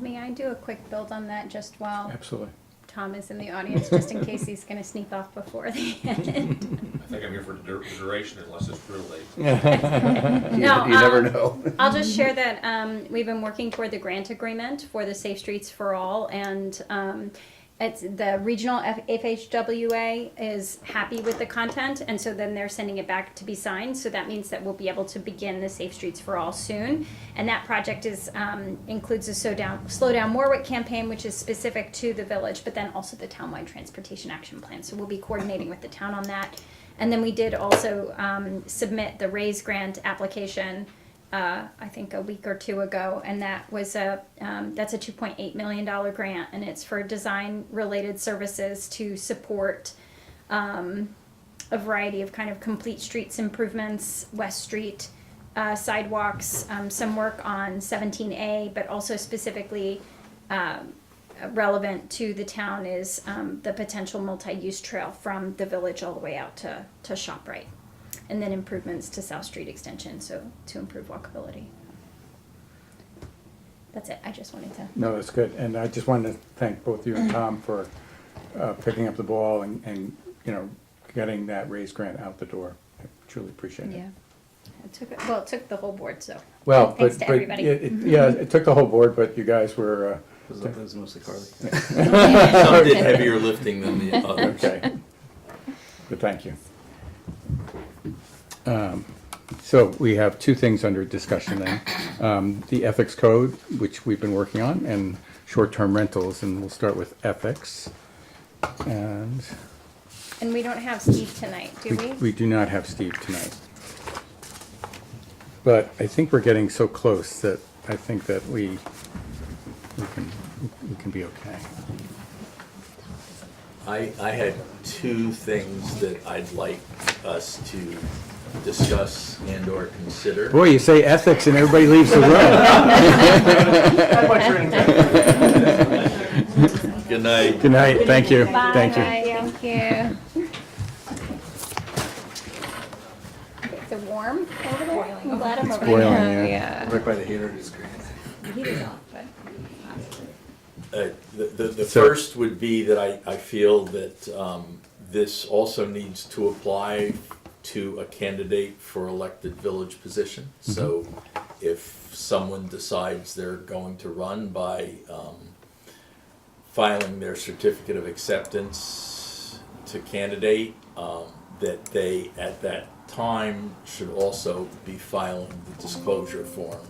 May I do a quick build on that just while Absolutely. Tom is in the audience, just in case he's going to sneak off before the end? I think I'm here for the duration unless it's real late. No, you never know. I'll just share that we've been working toward the grant agreement for the Safe Streets for All, and it's the regional FHWA is happy with the content, and so then they're sending it back to be signed. So that means that we'll be able to begin the Safe Streets for All soon. And that project is includes a Slow Down Warwick campaign, which is specific to the village, but then also the townwide transportation action plan. So we'll be coordinating with the town on that. And then we did also submit the RAISE grant application, I think a week or two ago, and that was that's a $2.8 million grant, and it's for design-related services to support a variety of kind of complete streets improvements, West Street, sidewalks, some work on 17A, but also specifically relevant to the town is the potential multi-use trail from the village all the way out to ShopRite. And then improvements to South Street Extension, so to improve walkability. That's it. I just wanted to. No, that's good. And I just wanted to thank both you and Tom for picking up the ball and getting that RAISE grant out the door. I truly appreciate it. Yeah. It took the whole board, so. Well, thanks but to everybody. it took the whole board, but you guys were. It was mostly Carly. Some did heavier lifting than the others. Okay. But thank you. So we have two things under discussion then. The ethics code, which we've been working on, and short-term rentals, and we'll start with ethics. And And we don't have Steve tonight, do we? we do not have Steve tonight. But I think we're getting so close that I think that we can be okay. I had two things that I'd like us to discuss and or consider. Boy, you say ethics and everybody leaves the room. Good night. Good night, thank you, thank you. Thank you. Is it warm over there? I'm glad I'm over Boiling, here. yeah. Right by the heater is great. The heater's off, but. The So- first would be that I feel that this also needs to apply to a candidate for elected village position. So if someone decides they're going to run by filing their certificate of acceptance to candidate, that they at that time should also be filing the disclosure form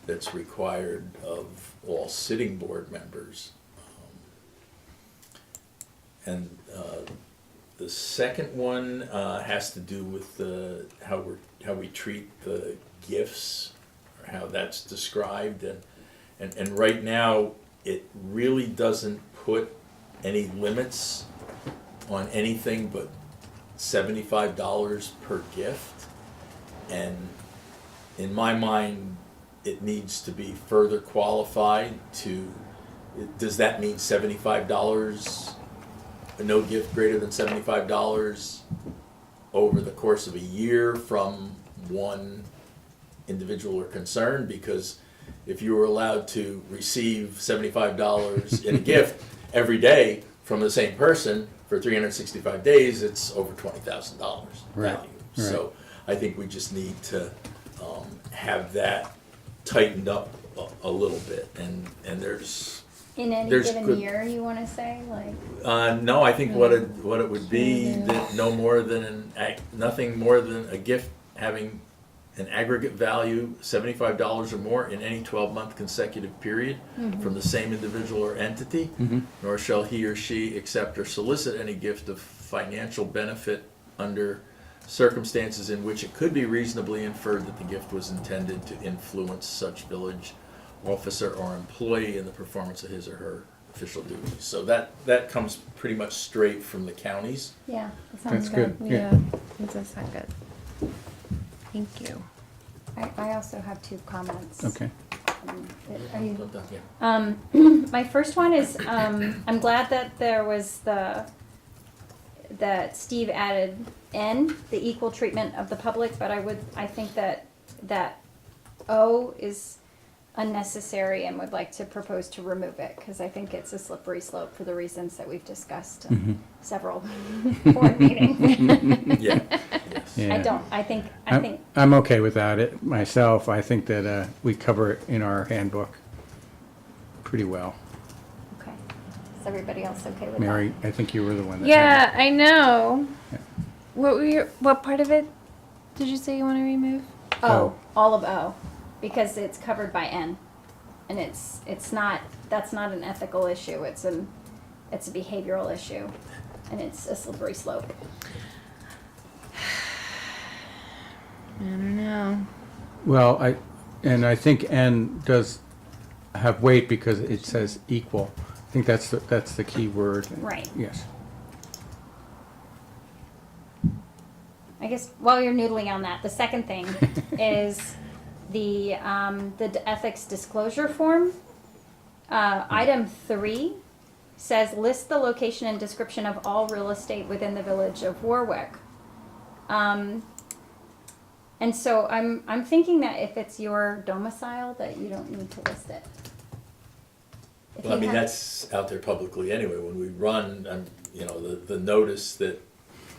that's required of all sitting board members. And the second one has to do with how we treat the gifts, or how that's described, and right now it really doesn't put any limits on anything but $75 per gift, and in my mind it needs to be further qualified to, does that mean $75, no gift greater than $75 over the course of a year from one individual or concern? Because if you were allowed to receive $75 in a gift every day from the same person for 365 days, it's over $20,000 Right, value. So I think we just need to have that tightened up a little bit, and there's In any There's given good- year, you wanna say, like? no, I think what it would be that no more than nothing more than a gift having an aggregate value $75 or more in any 12-month consecutive period from the same individual or entity, nor shall he or she accept or solicit any gift of financial benefit under circumstances in which it could be reasonably inferred that the gift was intended to influence such village officer or employee in the performance of his or her official duties. So that comes pretty much straight from the counties. Yeah, that sounds That's good. Yeah, that does sound good. Thank you. I also have two comments. Okay. Are you? Yeah. My first one is, I'm glad that there was that Steve added N, the equal treatment of the public, but I think that O is unnecessary and would like to propose to remove it, because I think it's a slippery slope for the reasons that we've discussed in several board meetings. Yeah. Yes. I think, I'm okay with that myself. I think that we cover it in our handbook pretty well. okay. Is everybody else okay with that? Mary, I think you were the one that. Yeah, I know. Yeah. What part of it did you say you want to remove? O, all of O, because it's covered by N, and it's not, that's not an ethical issue, it's a behavioral issue, and it's a slippery slope. I don't know. Well, I think N does have weight because it says equal. I think that's the key word. Right. Yes. I guess while you're noodling on that, the second thing is the ethics disclosure form. Item 3 says list the location and description of all real estate within the village of Warwick. And so I'm thinking that if it's your domicile, that you don't need to list it. If Well, I you mean, have- that's out there publicly anyway. When we run, the notice that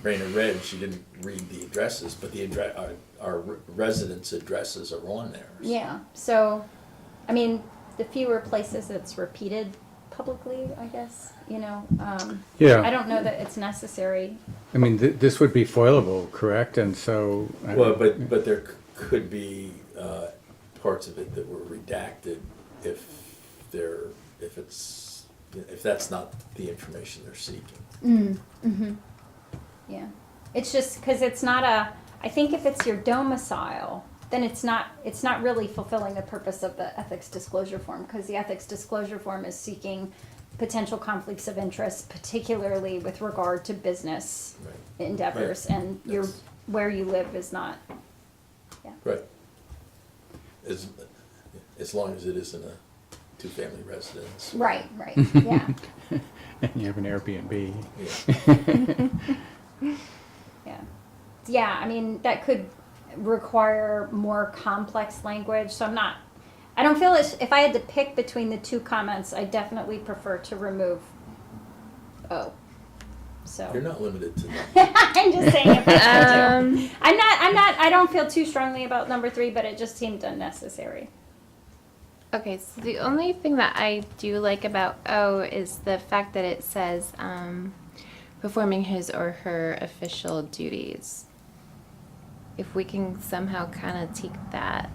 Raina read, she didn't read the addresses, but our residents' addresses are on there. Yeah, so, I mean, the fewer places it's repeated publicly, I guess, Yeah. I don't know that it's necessary. I mean, this would be foilable, correct? And so. Well, but there could be parts of it that were redacted if that's not the information they're seeking. Yeah, it's just, cause it's not I think if it's your domicile, then it's not really fulfilling the purpose of the ethics disclosure form, cause the ethics disclosure form is seeking potential conflicts of interest, particularly with regard to business Right. endeavors, Right. and That's- where you live is not. Right. As long as it isn't a two-family residence. Right, yeah, And you have an Airbnb. Yeah. yeah. I mean, that could require more complex language. So I don't feel as if I had to pick between the two comments, I definitely prefer to remove O. So You're not limited to that. I'm just saying if I had to. I don't feel too strongly about number 3, but it just seemed unnecessary. Okay, so the only thing that I do like about O is the fact that it says performing his or her official duties. If we can somehow kind of take that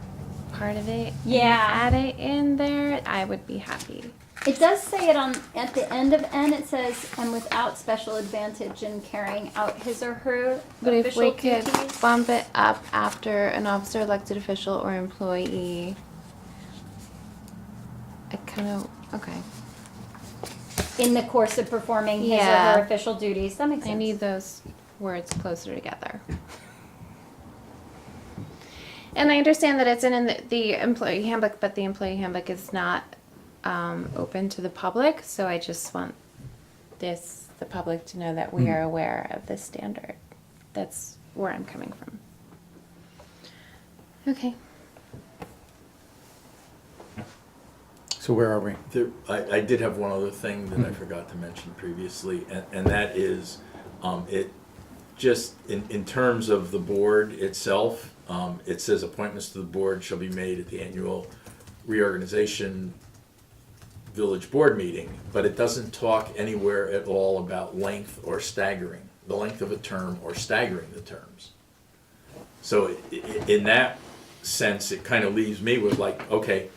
part of it, Yeah. add it in there, I would be happy. It does say it at the end of N. It says, "and without special advantage in carrying out his or her But if official we could duties." bump it up after an officer, elected official, or employee, I kind of, okay. In the course of performing his or Yeah. her official duties. That makes sense. I need those words closer together. And I understand that it's in the employee handbook, but the employee handbook is not open to the public, so I just want the public to know that we are aware of this standard. That's where I'm coming from. Okay. So where are we? I did have one other thing that I forgot to mention previously, and that is, it just, in terms of the board itself, it says appointments to the board shall be made at the annual reorganization village board meeting, but it doesn't talk anywhere at all about length or staggering, the length of a term or staggering the terms. So in that sense, it kind of leaves me with like, okay,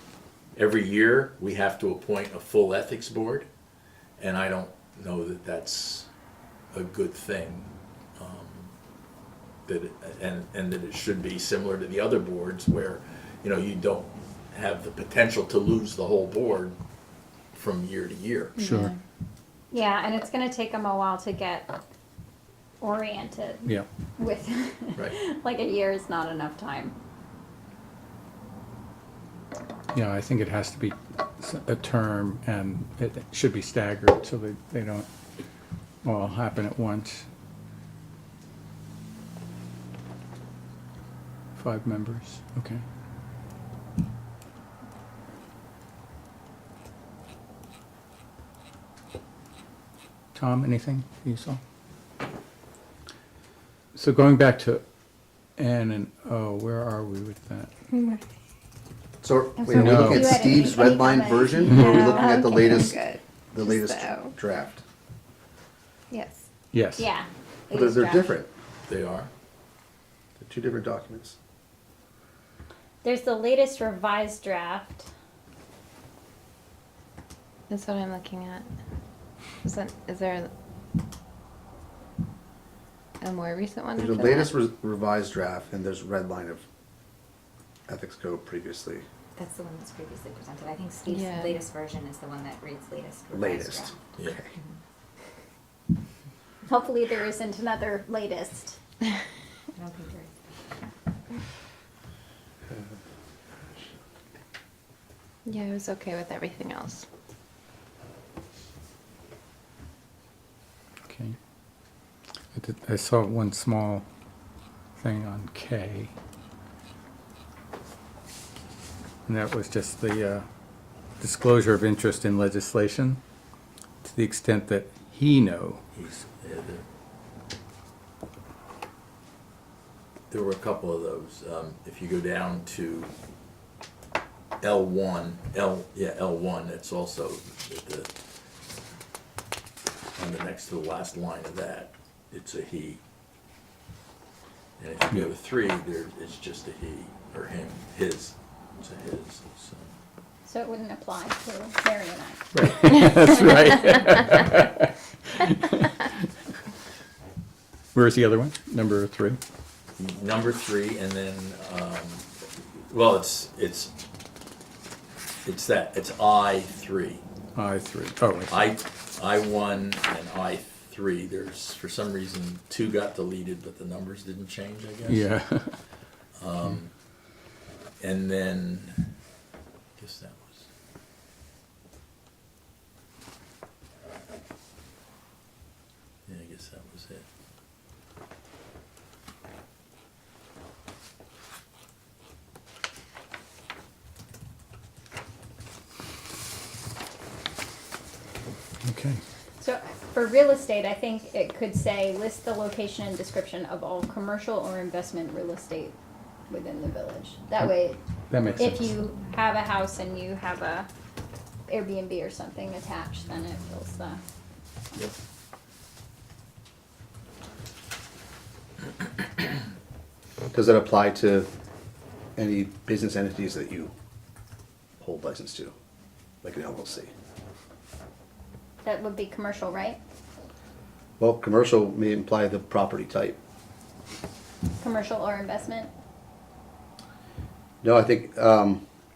every year we have to appoint a full ethics board, and I don't know that that's a good thing. And that it should be similar to the other boards where, you don't have the potential to lose the whole board from year to year. Sure. Yeah, and it's going to take them a while to get oriented Yeah. with, Right. like a year is not enough time. Yeah, I think it has to be a term, and it should be staggered so that they don't all happen at once. 5 members, okay. Tom, anything you saw? So going back to N and O, where are we with that? So, wait, are we sorry. looking You at had Steve's any red line comments? version, or are we looking at the Okay, latest, good. the latest So- draft? Yes. Yes. Yeah. Well, they're different. They are. They're 2 different documents. There's the latest revised draft. That's what I'm looking at. Is there a more recent one? There's the after latest that? revised draft, and there's red line of ethics code previously. That's the one that's previously presented. I think Steve's Yeah. latest version is the one that reads latest. revised Latest. draft. Yeah. Hopefully there isn't another latest. I don't think there is. Yeah, I was okay with everything else. Okay. I saw one small thing on K. And that was just the disclosure of interest in legislation to the extent that he knows. There were a couple of those. If you go down to L1, L1, it's also on the next to the last line of that, it's a he. And if you go to 3, it's just a he, or him, his, it's a his, so. So it wouldn't apply to Mary and I. That's right. Where's the other one? Number 3? Number 3, and then, well, it's I3. I3. Oh, I see. I1 and I3, there's, for some reason, 2 got deleted, but the numbers didn't change, I guess. Yeah. And then, I guess that was. Yeah, I guess that was it. Okay. So for real estate, I think it could say, list the location and description of all commercial or investment real estate within the village. That way, That makes sense. if you have a house and you have a Airbnb or something attached, then it fills the. Yep. Does that apply to any business entities that you hold license to, like an LLC? That would be commercial, right? Well, commercial may imply the property type. Commercial or investment? No, I think,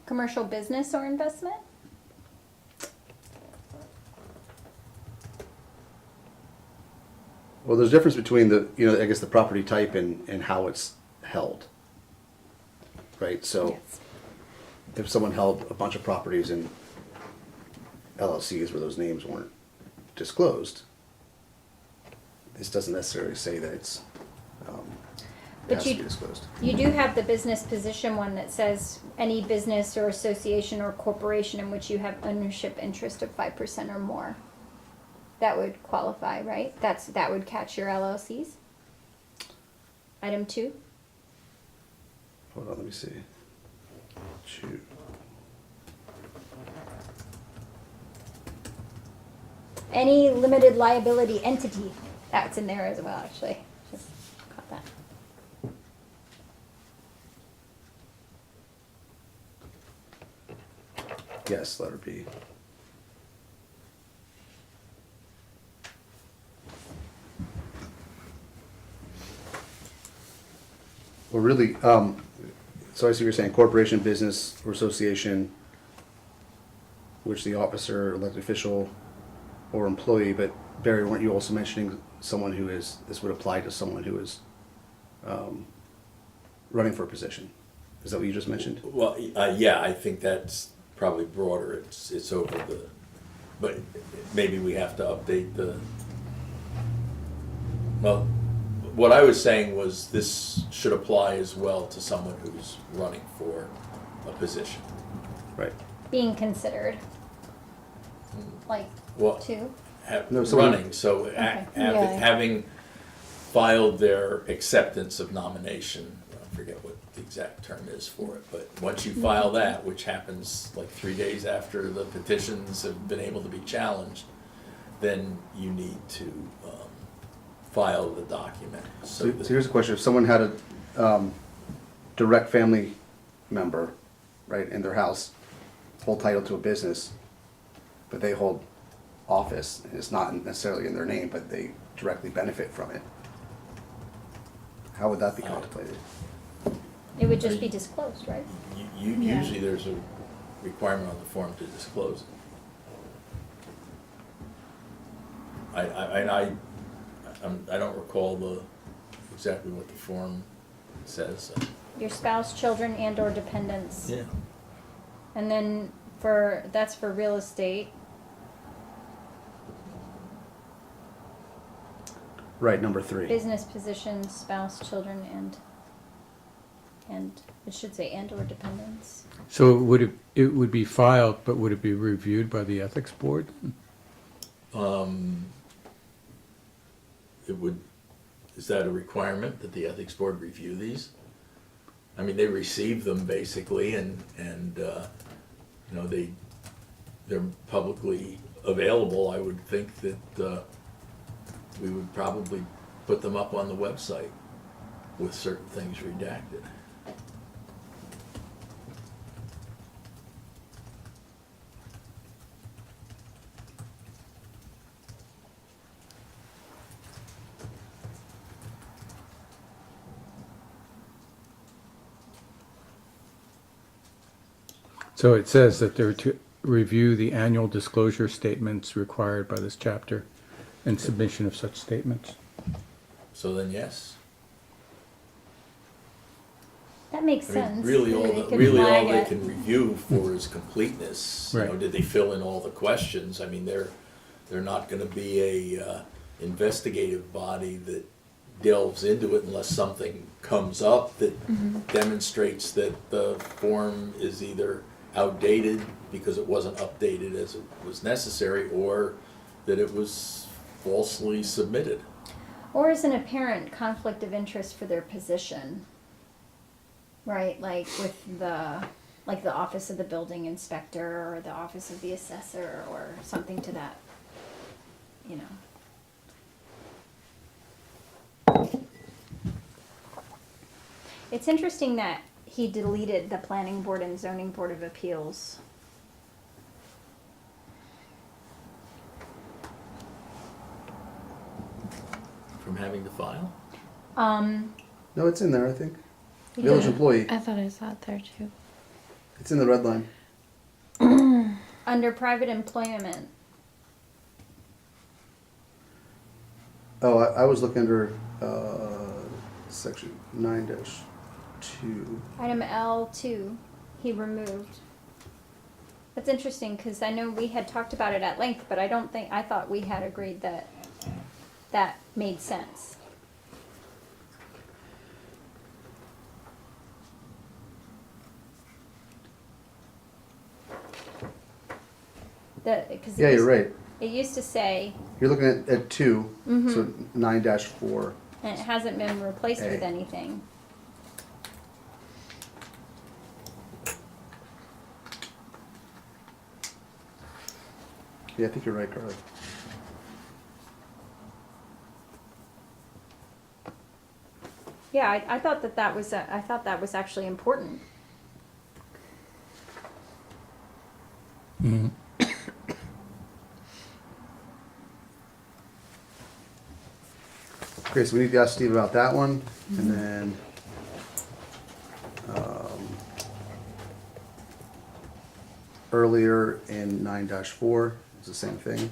Commercial business or investment? well, there's a difference between the, I guess the property type and how it's held. Right, so if someone held a bunch of properties in LLCs where those names weren't disclosed, this doesn't necessarily say that it But has to be disclosed. You do have the business position one that says any business or association or corporation in which you have ownership interest of 5% or more. That would qualify, right? That would catch your LLCs. Item 2. Hold on, let me see. Shoot. Any limited liability entity. That's in there as well, actually. Just caught that. Yes, letter B. Well, really, so I see what you're saying, corporation, business, or association, which the officer, elected official, or employee, but Barry, weren't you also mentioning someone who is, this would apply to someone who is running for a position? Is that what you just mentioned? Well, yeah, I think that's probably broader, it's over the, but maybe we have to update the, well, what I was saying was this should apply as well to someone who's running for a position. Right. Being considered. Like Well, 2. No, someone- running, so Okay. Yeah. having filed their acceptance of nomination, I forget what the exact term is for it, but once you file that, which happens like 3 days after the petitions have been able to be challenged, then you need to file the document. So here's a question, if someone had a direct family member, right, in their house, hold title to a business, but they hold office, and it's not necessarily in their name, but they directly benefit from it, how would that be contemplated? It would just be disclosed, right? Usually there's a requirement on the form to disclose it. I don't recall exactly what the form says. Your spouse, children, and or dependents. Yeah. And then that's for real estate. Right, number 3. Business position, spouse, children, and it should say and or dependents. So it would be filed, but would it be reviewed by the ethics board? Is that a requirement that the ethics board review these? I mean, they receive them basically and they're publicly available. I would think that we would probably put them up on the website with certain things redacted. So it says that there are two, review the annual disclosure statements required by this chapter and submission of such statements. So then, yes. That makes I mean, sense. really, Maybe they all could really all flag they it. can review for is completeness. You know, Right. did they fill in all the questions? I mean, they're not gonna be a investigative body that delves into it unless something comes up that demonstrates that the form is either outdated because it wasn't updated as it was necessary, or that it was falsely submitted. Or is an apparent conflict of interest for their position, right? Like with the office of the building inspector or the office of the assessor or something to that, you know. It's interesting that he deleted the planning board and zoning board of appeals. From having to file? No, it's in there, I think. he Village did- employee, I thought I saw it there too. it's in the red line. Under private employment, Oh, I was looking under, section 9-2. item L2, he removed. That's interesting, because I know we had talked about it at length, but I thought we had agreed that that made sense. Because Yeah, you're right. It used to say, You're looking at 2, so Mhm. 9-4. and it hasn't been replaced with A. anything. Yeah, I think you're right, Carly. Yeah, I thought that was I thought that was actually important. Okay, so we need to ask Steve about that one, and then, earlier in 9-4, it's the same thing.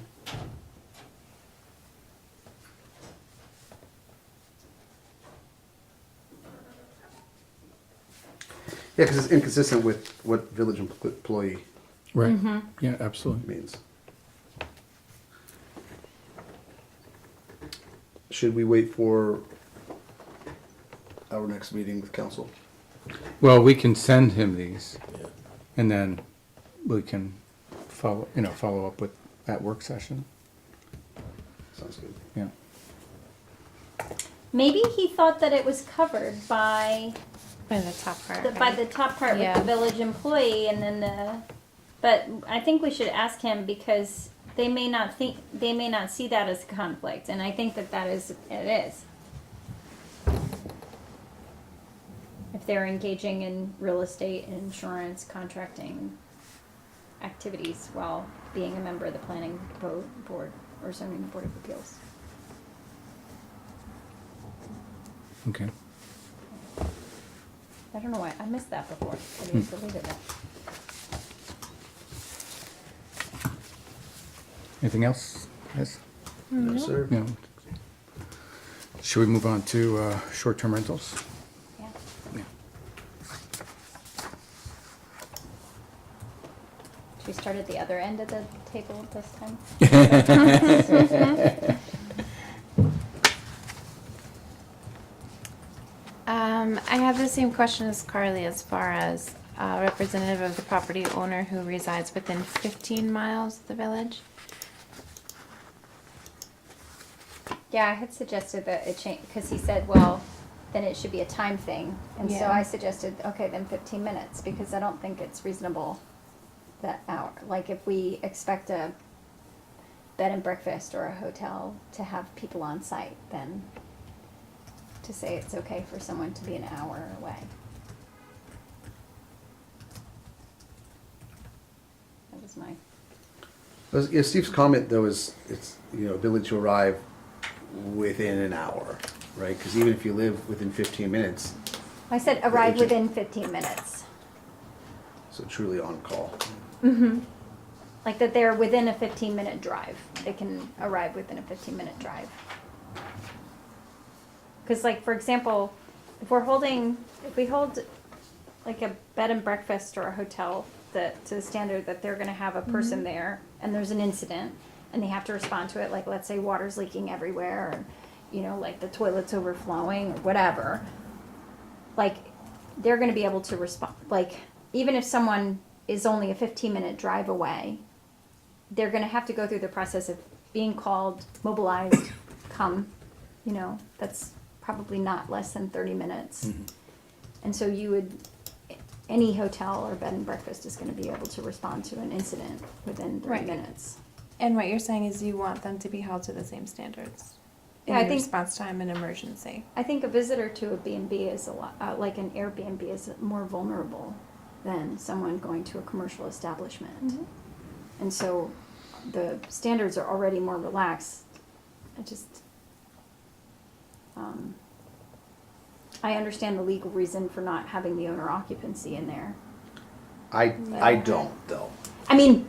Yeah, because it's inconsistent with what village employee Right. Yeah, absolutely. means. Should we wait for our next meeting with council? Well, we can send him these, Yeah. and then we can follow up with that work session. Sounds good. Yeah. Maybe he thought that it was covered by By the top part. by right? the top part Yeah. with the village employee, and then but I think we should ask him, because they may not see that as a conflict, and I think that it is. If they're engaging in real estate, insurance, contracting activities while being a member of the planning board or zoning board of appeals. Okay. I don't know why, I missed that before, but he deleted that. Anything else? Yes? No, sir. No. Should we move on to short-term rentals? Yeah. Yeah. Should we start at the other end of the table this time? I have the same question as Carly as far as representative of the property owner who resides within 15 miles of the village. Yeah, I had suggested that it change, because he said, well, then it should be a time thing. And so Yeah. I suggested, okay, then 15 minutes, because I don't think it's reasonable that hour. Like if we expect a bed and breakfast or a hotel to have people on site, then to say it's okay for someone to be an hour away. That was my, Yeah, Steve's comment though is, it's, ability to arrive within an hour, right? Because even if you live within 15 minutes, I said arrive agent- within 15 minutes. so truly on call. Like that they're within a 15-minute drive. They can arrive within a 15-minute drive. Because like, for example, if we hold like a bed and breakfast or a hotel that to the standard that they're gonna have a person there and there's an incident and they have to respond to it, like let's say water's leaking everywhere or, you know, like the toilet's overflowing or whatever, like they're gonna be able to respond, like even if someone is only a 15-minute drive away, they're gonna have to go through the process of being called, mobilized, come, you know, that's probably not less than 30 minutes. And so any hotel or bed and breakfast is gonna be able to respond to an incident within 30 Right. minutes. And what you're saying is you want them to be held to the same standards in Yeah, I think- response time and emergency. I think a visitor to a B&B is a lot, like an Airbnb is more vulnerable than someone going to a commercial establishment. And so the standards are already more relaxed. I understand the legal reason for not having the owner occupancy in there. I don't, though. I mean,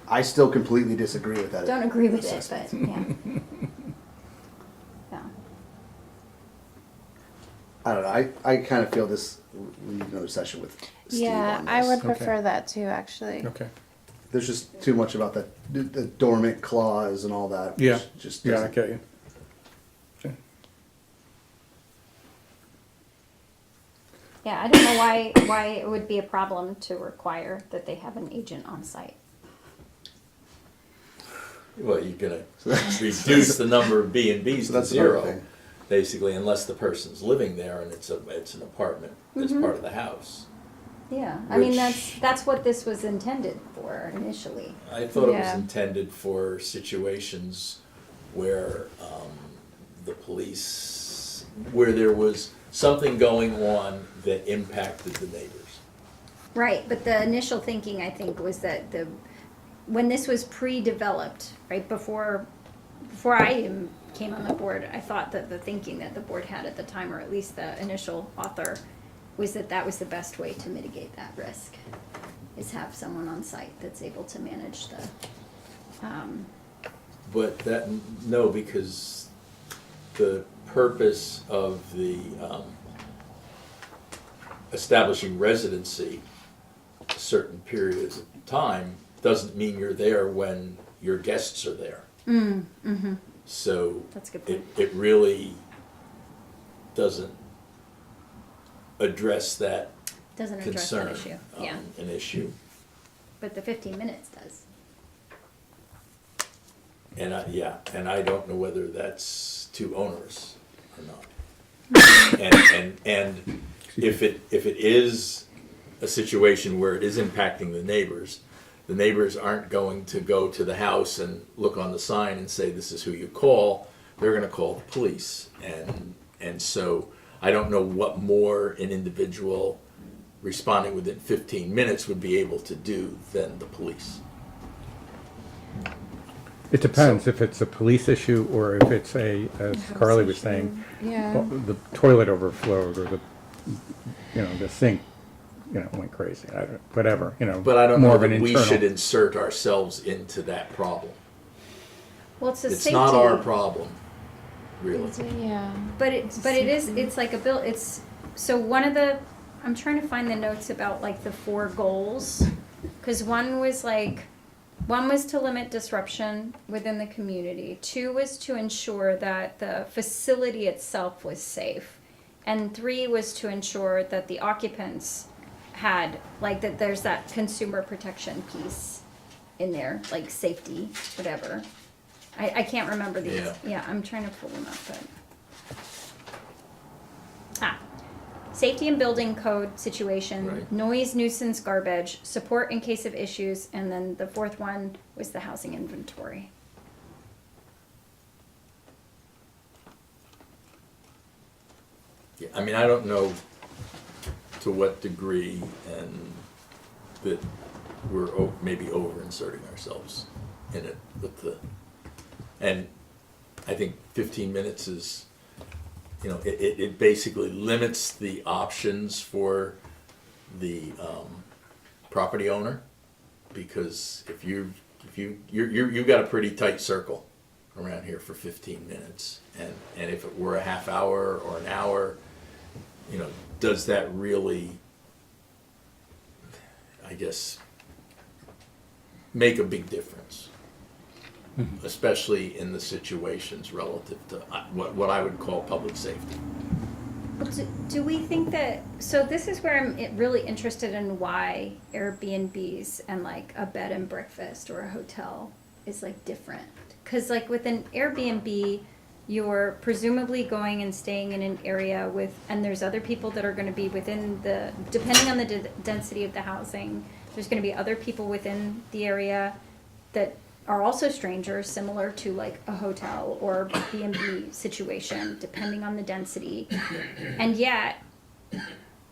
I still completely disagree with that. don't agree with it, assessment. but yeah. Yeah. I don't know, I kind of feel we need another session with Steve Yeah, on I this. would Okay. prefer that too, actually. Okay. There's just too much about the dormant clause and all that. Yeah, which just yeah, I doesn't- get you. Okay. Yeah, I don't know why it would be a problem to require that they have an agent on site. Well, you're gonna reduce the number of B and Bs So to that's another zero, thing. basically, unless the person's living there and it's an apartment that's Mm-hmm. part of the house. Yeah, I mean, Which- that's what this was intended for initially. I thought it was Yeah. intended for situations where the police, where there was something going on that impacted the neighbors. Right, but the initial thinking, I think, was that when this was pre-developed, right, before I even came on the board, I thought that the thinking that the board had at the time, or at least the initial author, was that was the best way to mitigate that risk, is have someone on site that's able to manage the, But no, because the purpose of the establishing residency a certain periods of time doesn't mean you're there when your guests are there. So That's a good point. it really doesn't address that doesn't address that concern, issue, yeah, an issue. but the 15 minutes does. And I don't know whether that's too onerous or not. And if it is a situation where it is impacting the neighbors aren't going to go to the house and look on the sign and say, this is who you call. They're gonna call the police. And so I don't know what more an individual responding within 15 minutes would be able to do than the police. It depends if it's a police issue or if it's as Carly was saying, Yeah. the toilet overflowed or the sink, went crazy, whatever, But I don't more know of an that we internal. should insert ourselves into that problem. Well, it's a It's safety. not our problem, really. Yeah. But it's like a bill, so one of the, I'm trying to find the notes about like the 4 goals. Cause one was to limit disruption within the community. 2 was to ensure that the facility itself was safe. And 3 was to ensure that the occupants had, that there's that consumer protection piece in there, like safety, whatever. I can't remember these. Yeah. Yeah, I'm trying to pull them up, but. Safety and building code situation, Right. noise, nuisance, garbage, support in case of issues, and then the 4th one was the housing inventory. Yeah, I mean, I don't know to what degree and that we're maybe over-inserting ourselves in it with and I think 15 minutes is, it basically limits the options for the property owner because if you've got a pretty tight circle around here for 15 minutes, and if it were a half hour or an hour, you know, does that really, I guess, make a big difference? Especially in the situations relative to what I would call public safety. Do we think that, so this is where I'm really interested in why Airbnbs and like a bed and breakfast or a hotel is like different. Because like with an Airbnb, you're presumably going and staying in an area with, and there's other people that are going to be within the, depending on the density of the housing, there's going to be other people within the area that are also strangers, similar to like a hotel or B&B situation, depending on the density. And yet,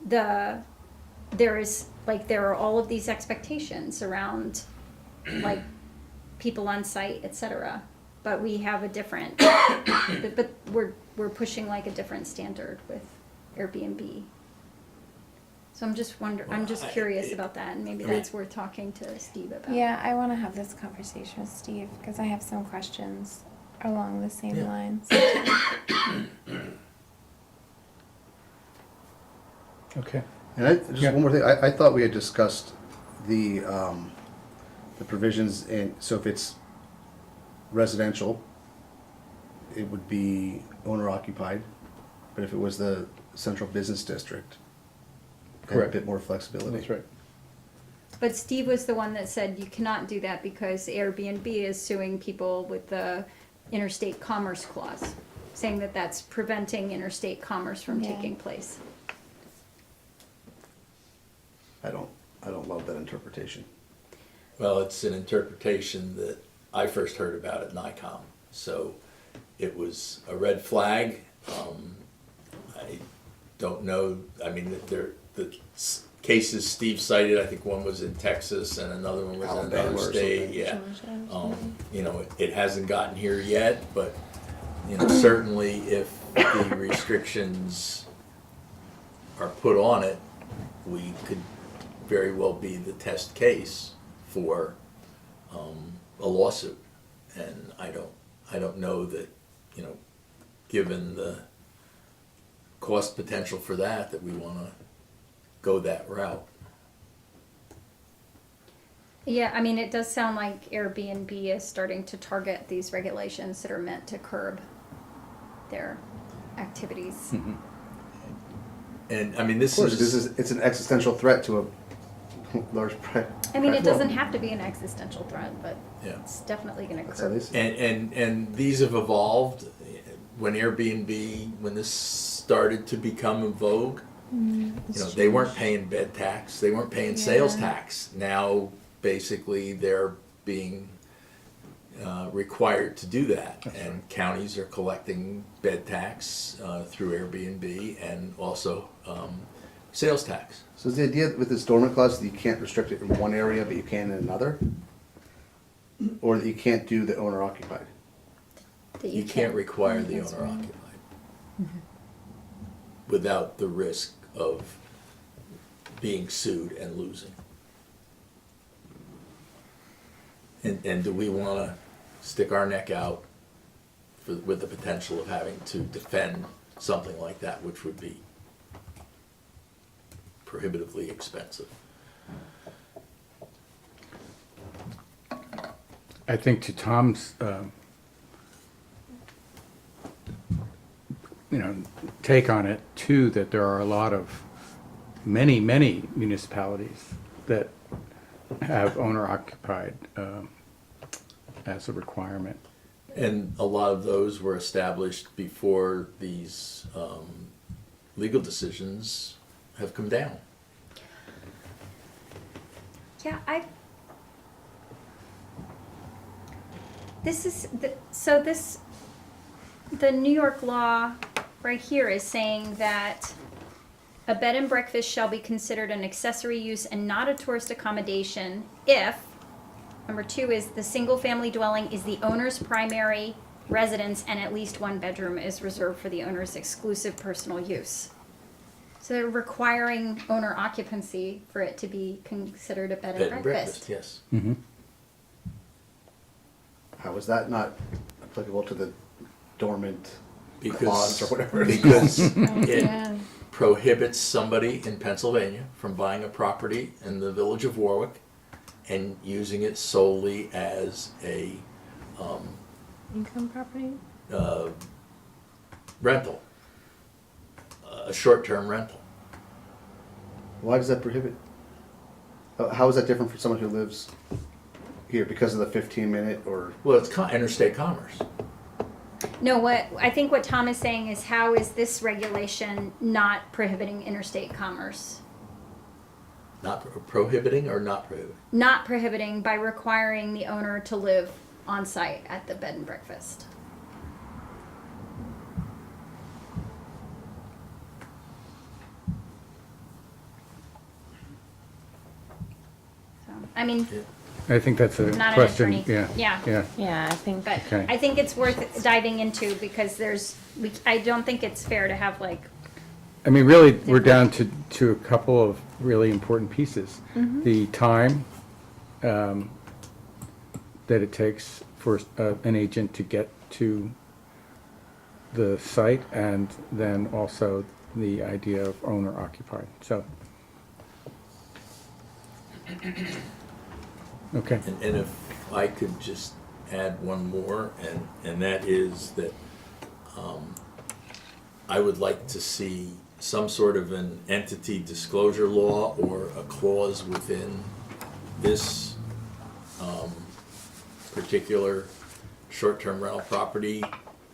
there are all of these expectations around like people on site, etc. But we have a different, but we're pushing like a different standard with Airbnb. So I'm just curious about that, and maybe that's worth talking to Steve about. Yeah, I want to have this conversation with Steve because I have some questions along the same Yeah. lines. Okay. And just Yeah. one more thing, I thought we had discussed the provisions in, so if it's residential, it would be owner occupied, but if it was the central business district, they had a Correct. bit more flexibility. That's right. But Steve was the one that said you cannot do that because Airbnb is suing people with the interstate commerce clause, saying that that's preventing interstate commerce from Yeah. taking place. I don't love that interpretation. Well, it's an interpretation that I first heard about at NICOM. So it was a red flag. I don't know, I mean, the cases Steve cited, I think one was in Texas and another one was in Alabama another or state, something. yeah. Georgia. You know, it hasn't gotten here yet, but, you know, certainly if the restrictions are put on it, we could very well be the test case for a lawsuit. And I don't know that, you know, given the cost potential for that we want to go that route. Yeah, I mean, it does sound like Airbnb is starting to target these regulations that are meant to curb their activities. And I mean, Of course, it's an existential threat to a large. I mean, it doesn't have to be an existential threat, but Yeah. it's definitely going to That's how they curb. see it. And these have evolved when Airbnb, when this started to become in vogue, you know, they weren't paying bed tax, they weren't paying sales Yeah. tax. Now, basically, they're being required to do that. And counties are collecting bed tax through Airbnb and also sales tax. So is the idea with this dormant clause that you can't restrict it in one area, but you can in another? Or that you can't do the owner occupied? That You can't require the That's owner right. occupied without the risk of being sued and losing. And do we want to stick our neck out with the potential of having to defend something like that, which would be prohibitively expensive? I think to Tom's, take on it too, that there are a lot of, many municipalities that have owner occupied as a requirement. And a lot of those were established before these legal decisions have come down. Yeah, the New York law right here is saying that a bed and breakfast shall be considered an accessory use and not a tourist accommodation if, number 2 is the single family dwelling is the owner's primary residence and at least one bedroom is reserved for the owner's exclusive personal use. So they're requiring owner occupancy for it to be considered a bed and breakfast. Yes. Mhm. How is that not applicable to the dormant clause Because, or whatever? it's because Oh, it yeah. prohibits somebody in Pennsylvania from buying a property in the village of Warwick and using it solely as a Income property? rental, a short-term rental. Why does that prohibit? How is that different from someone who lives here because of the 15-minute or? Well, it's interstate commerce. No, what I think what Tom is saying is how is this regulation not prohibiting interstate commerce? Not prohibiting or not prohibiting? Not prohibiting by requiring the owner to live on site at the bed and breakfast. So, I mean, I think that's a not an question, attorney. yeah. Yeah. Yeah, I think. But Okay. I think it's worth diving into because I don't think it's fair to have like, I mean, really, we're down to a couple of really important pieces. The time that it takes for an agent to get to the site, and then also the idea of owner occupied, so. Okay, And if I could just add one more, and that is that I would like to see some sort of an entity disclosure law or a clause within this particular short-term rental property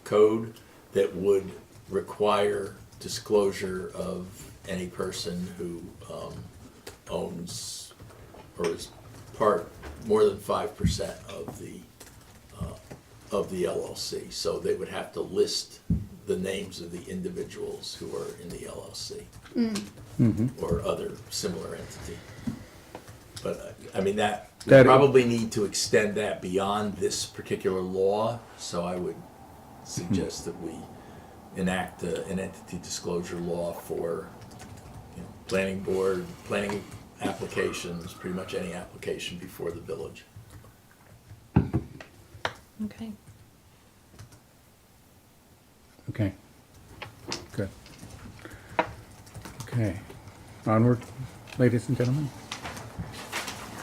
code that would require disclosure of any person who owns or is part more than 5% of the LLC. So they would have to list the names of the individuals who are in the LLC or other similar entity. But I mean, we That- probably need to extend that beyond this particular law. So I would suggest that we enact an entity disclosure law for planning board, planning applications, pretty much any application before the village. Okay. okay, good. Okay, onward, ladies and gentlemen.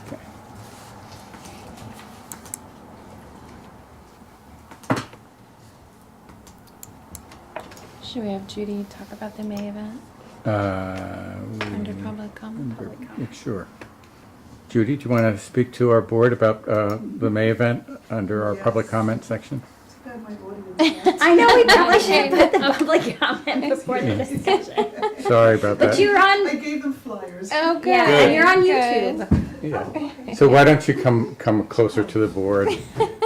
Okay. Should we have Judy talk about the May event under public comment? Sure. Judy, do you want to speak to our board about the May event under our public comment section? I know we probably should put the public comment before the discussion. Sorry about But that. you're on, I gave them flyers. Oh, good. yeah, and you're on Good. YouTube. Yeah. So why don't you come closer to the board,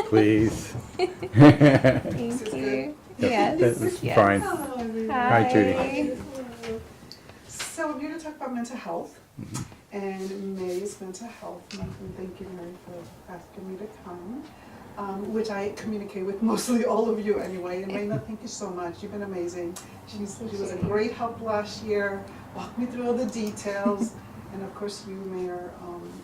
please? Thank you. Yes. That's yes. fine. Hello, everyone. Hi, Judy. So I'm here to talk about mental health, and May is Mental Health Month, and thank you, Mary, for asking me to come, which I communicate with mostly all of you anyway. And Mayna, thank you so much. You've been amazing. She was a great help last year, walked me through all the details, and of course you, Mayor,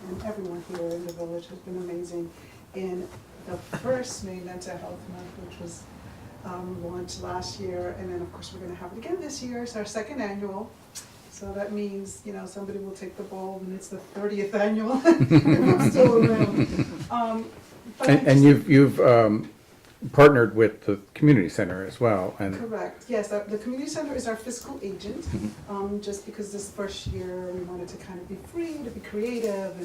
and everyone here in the village has been amazing in the first May Mental Health Month, which was launched last year, and then of course we're going to have it again this year. It's our second annual, so that means somebody will take the ball and it's the 30th annual if I'm still around. But I And just- you've partnered with the community center as well, and Correct, yes, the community center is our fiscal agent, just because this first year we wanted to kind of be free, to be creative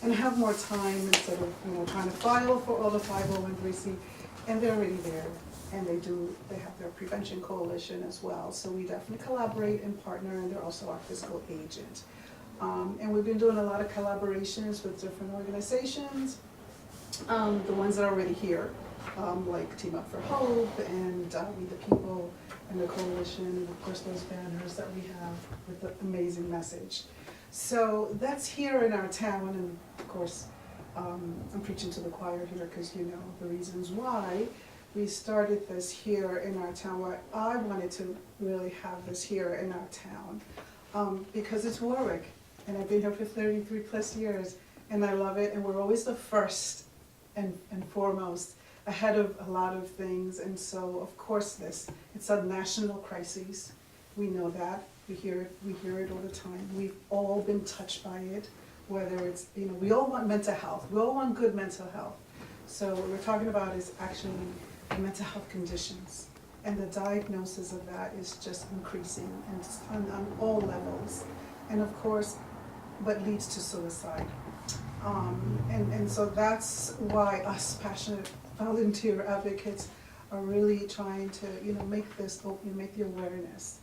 and have more time instead of trying to file for all the 501(c), and they're already there. And they have their prevention coalition as well. So we definitely collaborate and partner, and they're also our fiscal agent. And we've been doing a lot of collaborations with different organizations, the ones that are already here, like Team Up for Hope and We the People and the coalition, and of course those banners that we have with the amazing message. So that's here in our town, and of course, I'm preaching to the choir here because you know the reasons why. We started this here in our town. Why I wanted to really have this here in our town because it's Warwick, and I've been here for 33 plus years, and I love it, and we're always the first and foremost, ahead of a lot of things, and so, of course, it's a national crisis. We know that, we hear it all the time. We've all been touched by it, whether it's, we all want mental health, we all want good mental health. So what we're talking about is actually mental health conditions. And the diagnosis of that is just increasing and it's on all levels. And of course, what leads to suicide. And so that's why us passionate volunteer advocates are really trying to, make this open, make the awareness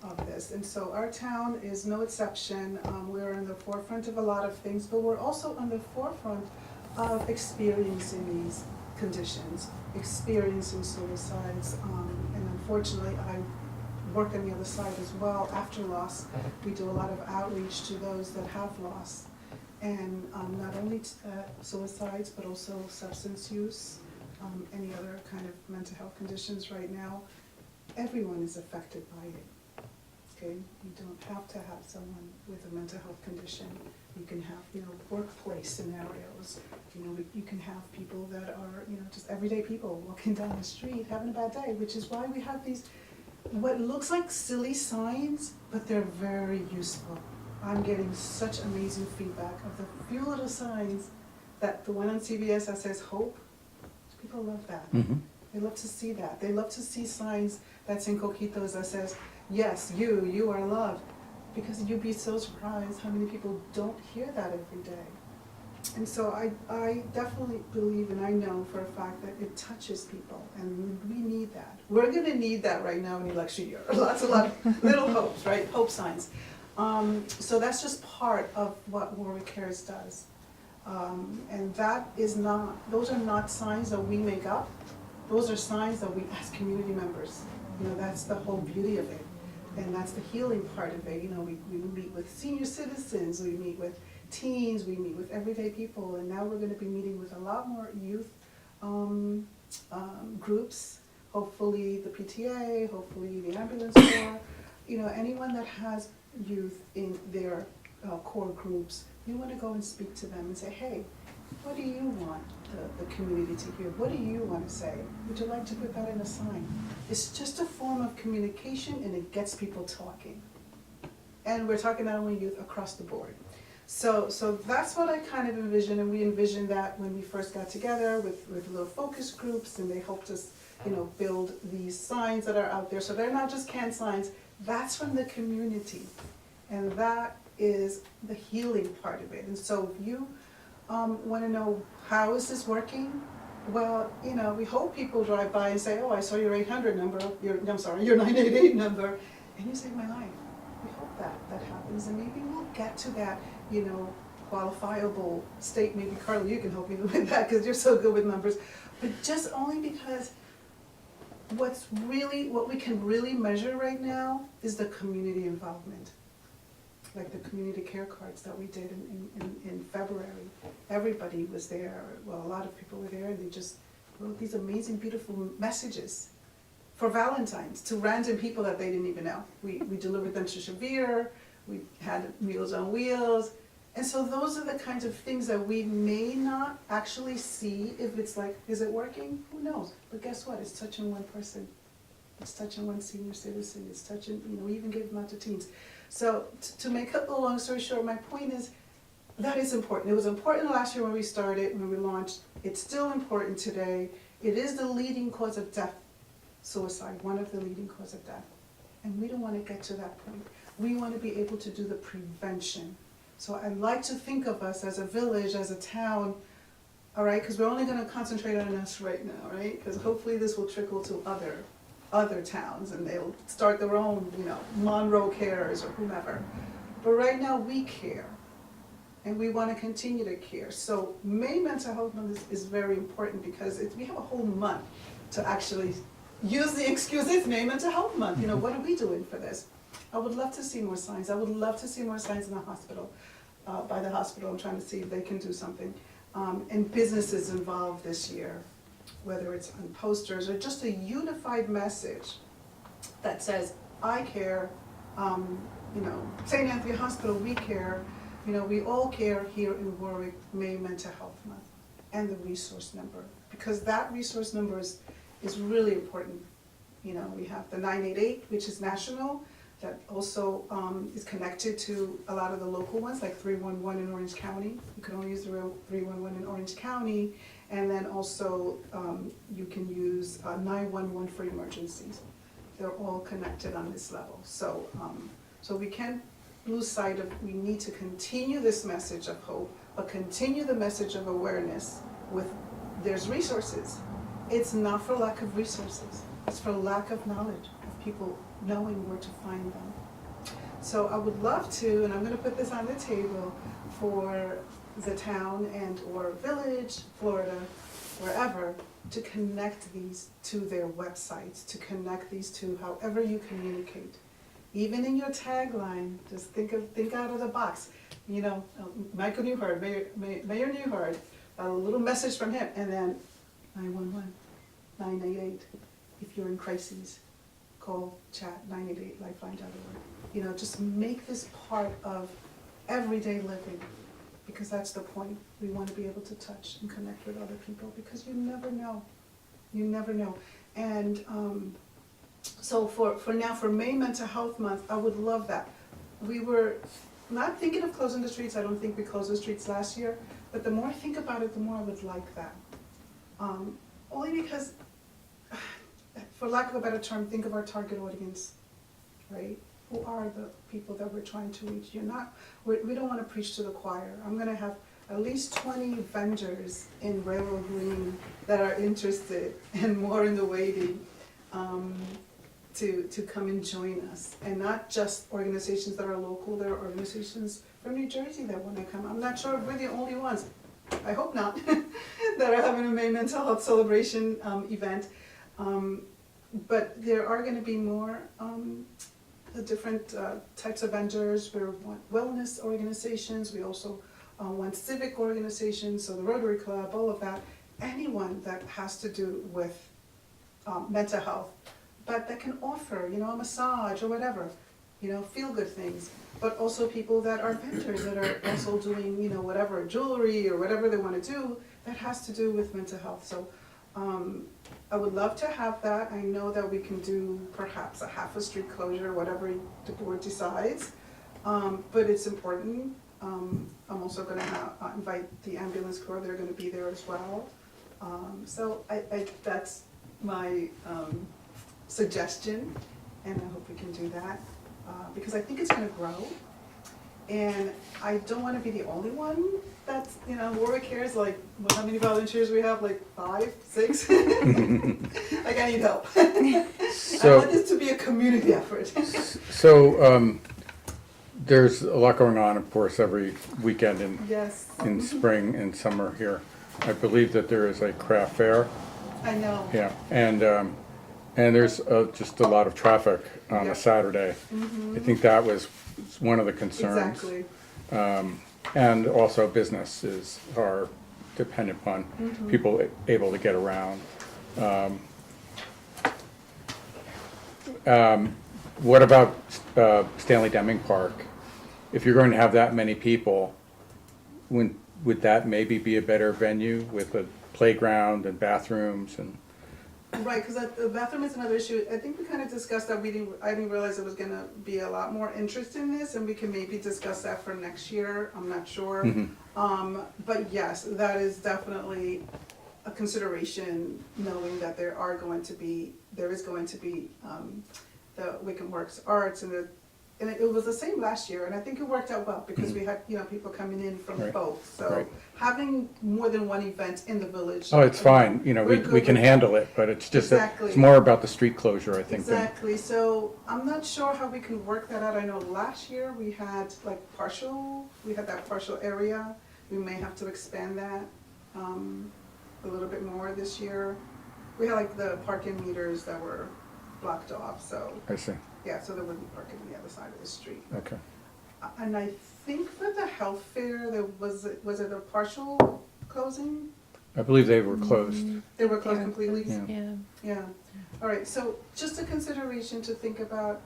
of this. And so our town is no exception. We're in the forefront of a lot of things, but we're also on the forefront of experiencing these conditions, experiencing suicides, and unfortunately I work on the other side as well. After loss, we do a lot of outreach to those that have lost, and not only suicides, but also substance use, any other kind of mental health conditions right now. Everyone is affected by it. Okay, you don't have to have someone with a mental health condition. You can have, workplace scenarios. You can have people that are, just everyday people walking down the street having a bad day, which is why we have these, what looks like silly signs, but they're very useful. I'm getting such amazing feedback of the few little signs, that the one on CBS that says hope, people love that. Mm-hmm. They love to see that. They love to see signs that's in Coquitos that says, yes, you are loved. Because you'd be so surprised how many people don't hear that every day. And so I definitely believe, and I know for a fact, that it touches people, and we need that. We're gonna need that right now in election year. Lots of little hopes, right? Hope signs. So that's just part of what Warwick Cares does. And that is not, those are not signs that we make up. Those are signs that we, as community members, that's the whole beauty of it. And that's the healing part of it. We meet with senior citizens, we meet with teens, we meet with everyday people, and now we're going to be meeting with a lot more youth groups, hopefully the PTA, hopefully the ambulance corps, anyone that has youth in their core groups. You want to go and speak to them and say, hey, what do you want the community to hear? What do you want to say? Would you like to put that in a sign? It's just a form of communication, and it gets people talking. And we're talking not only youth, across the board. So that's what I kind of envision, and we envisioned that when we first got together with little focus groups, and they helped us, build these signs that are out there. So they're not just canned signs, that's from the community. And that is the healing part of it. And so if you want to know how is this working? Well, we hope people drive by and say, oh, I saw your 800 number, your 988 number, and you saved my life. We hope that happens, and maybe we'll get to that, qualifiable state. Maybe Carly, you can help me with that because you're so good with numbers. But just only because what we can really measure right now is the community involvement. Like the community care cards that we did in February. Everybody was there, well, a lot of people were there, and they just wrote these amazing, beautiful messages for Valentine's to random people that they didn't even know. We delivered them to Shavir, we had Meals on Wheels, and so those are the kinds of things that we may not actually see if it's like, is it working? Who knows? But guess what? It's touching one person. It's touching one senior citizen. It's touching, we even give them out to teens. So to make a long story short, my point is that is important. It was important last year when we started, when we launched. It's still important today. It is the leading cause of death, suicide, one of the leading cause of death. And we don't want to get to that point. We want to be able to do the prevention. So I like to think of us as a village, as a town, all right, because we're only going to concentrate on us right now, right? Because hopefully this will trickle to other towns, and they'll start their own, Monroe Cares or whomever. But right now we care, and we want to continue to care. So May Mental Health Month is very important because we have a whole month to actually use the excuse, it's May Mental Health Month. What are we doing for this? I would love to see more signs. I would love to see more signs in the hospital. By the hospital, I'm trying to see if they can do something. And businesses involved this year, whether it's on posters or just a unified message that says, I care, you know, St. Anthony Hospital, we care, you know, we all care here in Warwick, May Mental Health Month, and the resource number, because that resource number is really important. You know, we have the 988, which is national, that also is connected to a lot of the local ones, like 311 in Orange County. You can only use the 311 in Orange County, and then also you can use 911 for emergencies. They're all connected on this level. So, so we can't lose sight of, we need to continue this message of hope, but continue the message of awareness with, there's resources. It's not for lack of resources. It's for lack of knowledge of people knowing where to find them. So I would love to, and I'm gonna put this on the table for the town and or village, Florida, wherever, to connect these to their websites, to connect these to however you communicate. Even in your tagline, just think out of the box. You know, Michael Newhart, Mayor Newhart, a little message from him, and then 911, 988. If you're in crises, call, chat, 988lifeline.org. You know, just make this part of everyday living, because that's the point. We want to be able to touch and connect with other people, because you never know. You never know. And so for now, for May Mental Health Month, I would love that. We were not thinking of closing the streets. I don't think we closed the streets last year, but the more I think about it, the more I would like that. Only because, for lack of a better term, think of our target audience, right? Who are the people that we're trying to reach? We don't want to preach to the choir. I'm gonna have at least 20 vendors in Railroad Green that are interested and more in the waiting to come and join us. And not just organizations that are local, there are organizations from New Jersey that want to come. I'm not sure if we're the only ones, I hope not, that are having a May Mental Health Celebration event. But there are going to be more different types of vendors. We want wellness organizations. We also want civic organizations, so the Rotary Club, all of that. Anyone that has to do with mental health, but that can offer, you know, a massage or whatever, you know, feel-good things. But also people that are vendors that are also doing, you know, whatever, jewelry or whatever they want to do that has to do with mental health. So I would love to have that. I know that we can do perhaps a half a street closure, whatever the board decides, but it's important. I'm also going to invite the ambulance corps. They're going to be there as well. So that's my suggestion, and I hope we can do that because I think it's going to grow. And I don't want to be the only one that's, you know, Warwick Cares, like, well, how many volunteers we have, like 5, 6? Like, I need help. I want this to be a community effort. So, there's a lot going on, of course, every weekend in spring and summer here. I believe that there is a craft fair. I know. Yeah, and there's just a lot of traffic on a Saturday. I think that was one of the concerns. Exactly. And also businesses are dependent upon people able to get around. What about Stanley Deming Park? If you're going to have that many people, would that maybe be a better venue with a playground and bathrooms and? Right, because the bathroom is another issue. I think we kind of discussed that. I didn't realize there was going to be a lot more interest in this, and we can maybe discuss that for next year. I'm not sure. But yes, that is definitely a consideration, knowing that there is going to be the Wickham Works Arts, and it was the same last year, and I think it worked out well because we had, you know, people coming in from both. So having more than one event in the village. Oh, it's fine. You know, we can handle it, but it's just it's more about the street closure, I think. Exactly. So I'm not sure how we can work that out. I know last year we had that partial area. We may have to expand that a little bit more this year. We had like the parking meters that were blocked off, so. I see. Yeah, so there wouldn't be parking on the other side of the street. Okay. And I think for the health fair, there was it a partial closing? I believe they were closed. They were closed completely? Yeah. Yeah. Yeah, all right, so just a consideration to think about,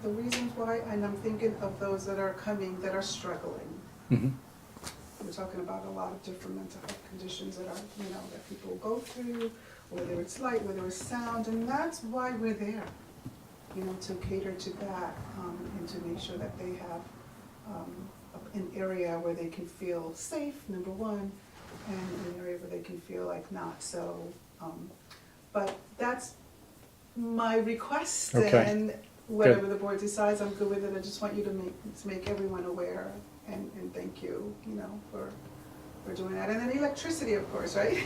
the reasons why, and I'm thinking of those that are coming that are struggling. Mhm. We're talking about a lot of different mental health conditions that are, that people go through, whether it's light, whether it's sound, and that's why we're there. To cater to that, and to make sure that they have, an area where they can feel safe, number one, and an area where they can feel like not so, but that's my request, Okay. and whatever the board decides, I'm good with it. I just want you to make everyone aware, and thank you, for doing that. And then electricity, of course, right?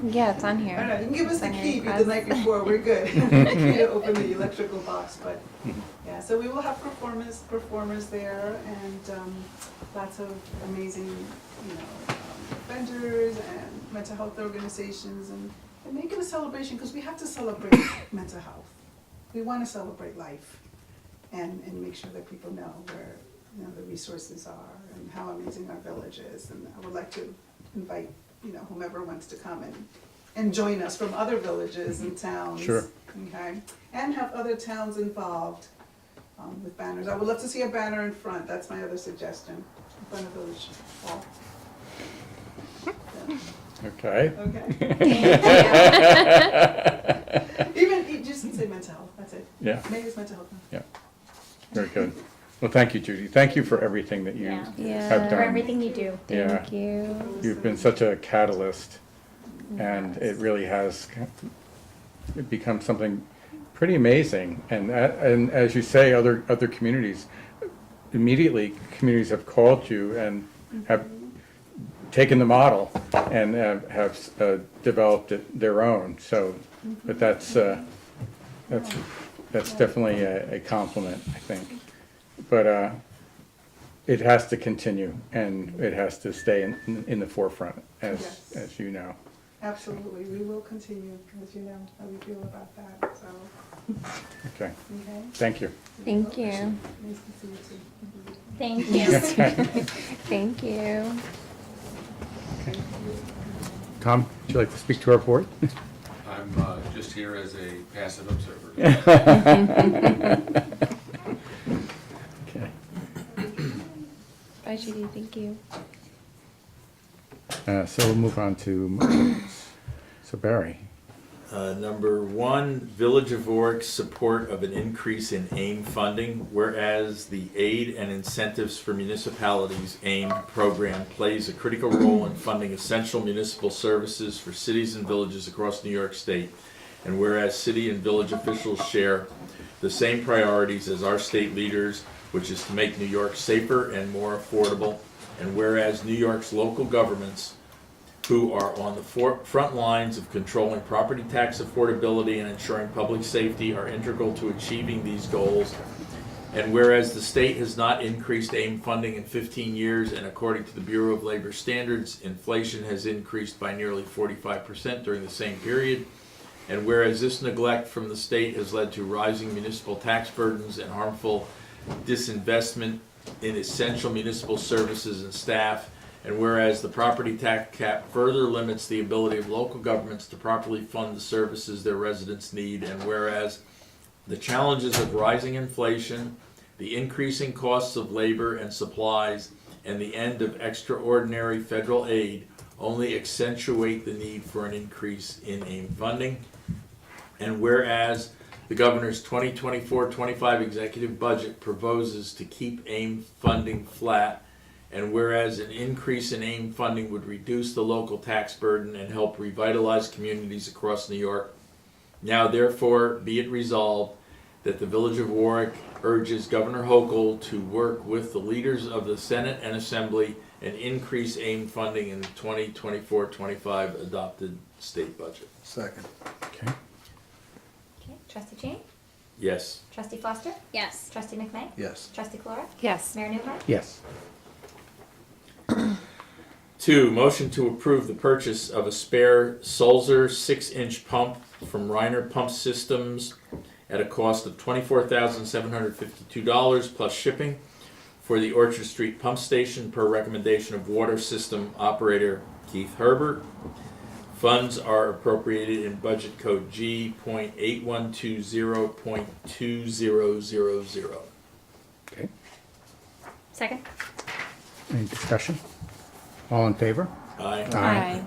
Yeah, it's on here. I don't know, you can give us the It's on key your the night request. before, we're good. You open the electrical box, but, yeah, so we will have performers there, and lots of amazing, vendors and mental health organizations, and make it a celebration, because we have to celebrate mental health. We want to celebrate life, and make sure that people know where, the resources are, and how amazing our village is. And I would like to invite, whomever wants to come and join us from other villages and towns. Sure. Okay, and have other towns involved, with banners. I would love to see a banner in front, that's my other suggestion, in front of Village Hall. Okay. Okay. Even, you just say mental health, that's it. Yeah, Maybe it's mental health. yeah. Very good. Well, thank you, Judy. Thank you for everything that you Yeah. Yeah. have For done. everything you do. Yeah. Thank you. You've been such a catalyst, and it really has become something pretty amazing. And as you say, other communities, immediately communities have called you and have taken the model and have developed their own. So, but that's definitely a compliment, I think. But it has to continue, and it has to stay in the forefront, Yes. as you know. Absolutely, we will continue, as you know, how we feel about that, so, Okay, okay. thank you. Thank you. Nice to see you too. Thank you. Thank you. Tom, would you like to speak to our board? I'm just here as a passive observer. Okay. Bye, Judy. Thank you. So we'll move on to motions. So Barry. Number one, Village of Warwick's support of an increase in AIM funding, whereas the Aid and Incentives for Municipalities AIM program plays a critical role in funding essential municipal services for cities and villages across New York State, and whereas city and village officials share the same priorities as our state leaders, which is to make New York safer and more affordable, and whereas New York's local governments, who are on the front lines of controlling property tax affordability and ensuring public safety, are integral to achieving these goals. And whereas the state has not increased AIM funding in 15 years, and according to the Bureau of Labor Standards, inflation has increased by nearly 45% during the same period. And whereas this neglect from the state has led to rising municipal tax burdens and harmful disinvestment in essential municipal services and staff, and whereas the property tax cap further limits the ability of local governments to properly fund the services their residents need, and whereas the challenges of rising inflation, the increasing costs of labor and supplies, and the end of extraordinary federal aid only accentuate the need for an increase in AIM funding, and whereas the governor's 2024-25 executive budget proposes to keep AIM funding flat, and whereas an increase in AIM funding would reduce the local tax burden and help revitalize communities across New York, now therefore be it resolved that the Village of Warwick urges Governor Hochul to work with the leaders of the Senate and Assembly and increase AIM funding in the 2024-25 adopted state budget. Second. Okay. Okay, trustee Cheney? Yes. Trustee Foster? Yes. Trustee McMay? Yes. Trustee Clora? Yes. Mayor Newhart? Yes. 2, motion to approve the purchase of a spare Sulzer 6-inch pump from Reiner Pump Systems at a cost of $24,752 plus shipping for the Orchard Street Pump Station per recommendation of Water System Operator Keith Herbert. Funds are appropriated in budget code G.8120.2000. Okay. Second? Any discussion? All in favor? Aye. Aye.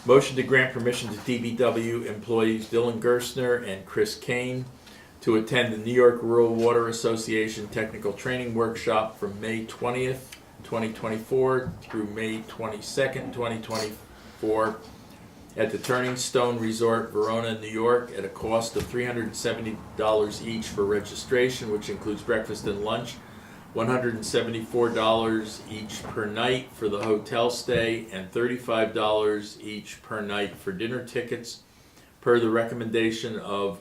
Motion to grant permission to DBW employees Dylan Gerstner and Chris Kane to attend the New York Rural Water Association Technical Training Workshop from May 20th, 2024 through May 22nd, 2024 at the Turning Stone Resort, Verona, New York, at a cost of $370 each for registration, which includes breakfast and lunch, $174 each per night for the hotel stay, and $35 each per night for dinner tickets, per the recommendation of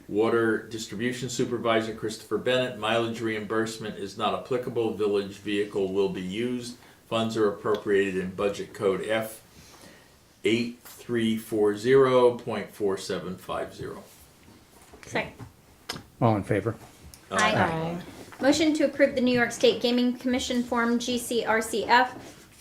Water Distribution Supervisor Christopher Bennett. Mileage reimbursement is not applicable. Village vehicle will be used. Funds are appropriated in budget code F 8340.4750. Second. All in favor? Aye. Motion to approve the New York State Gaming Commission Form GCRCF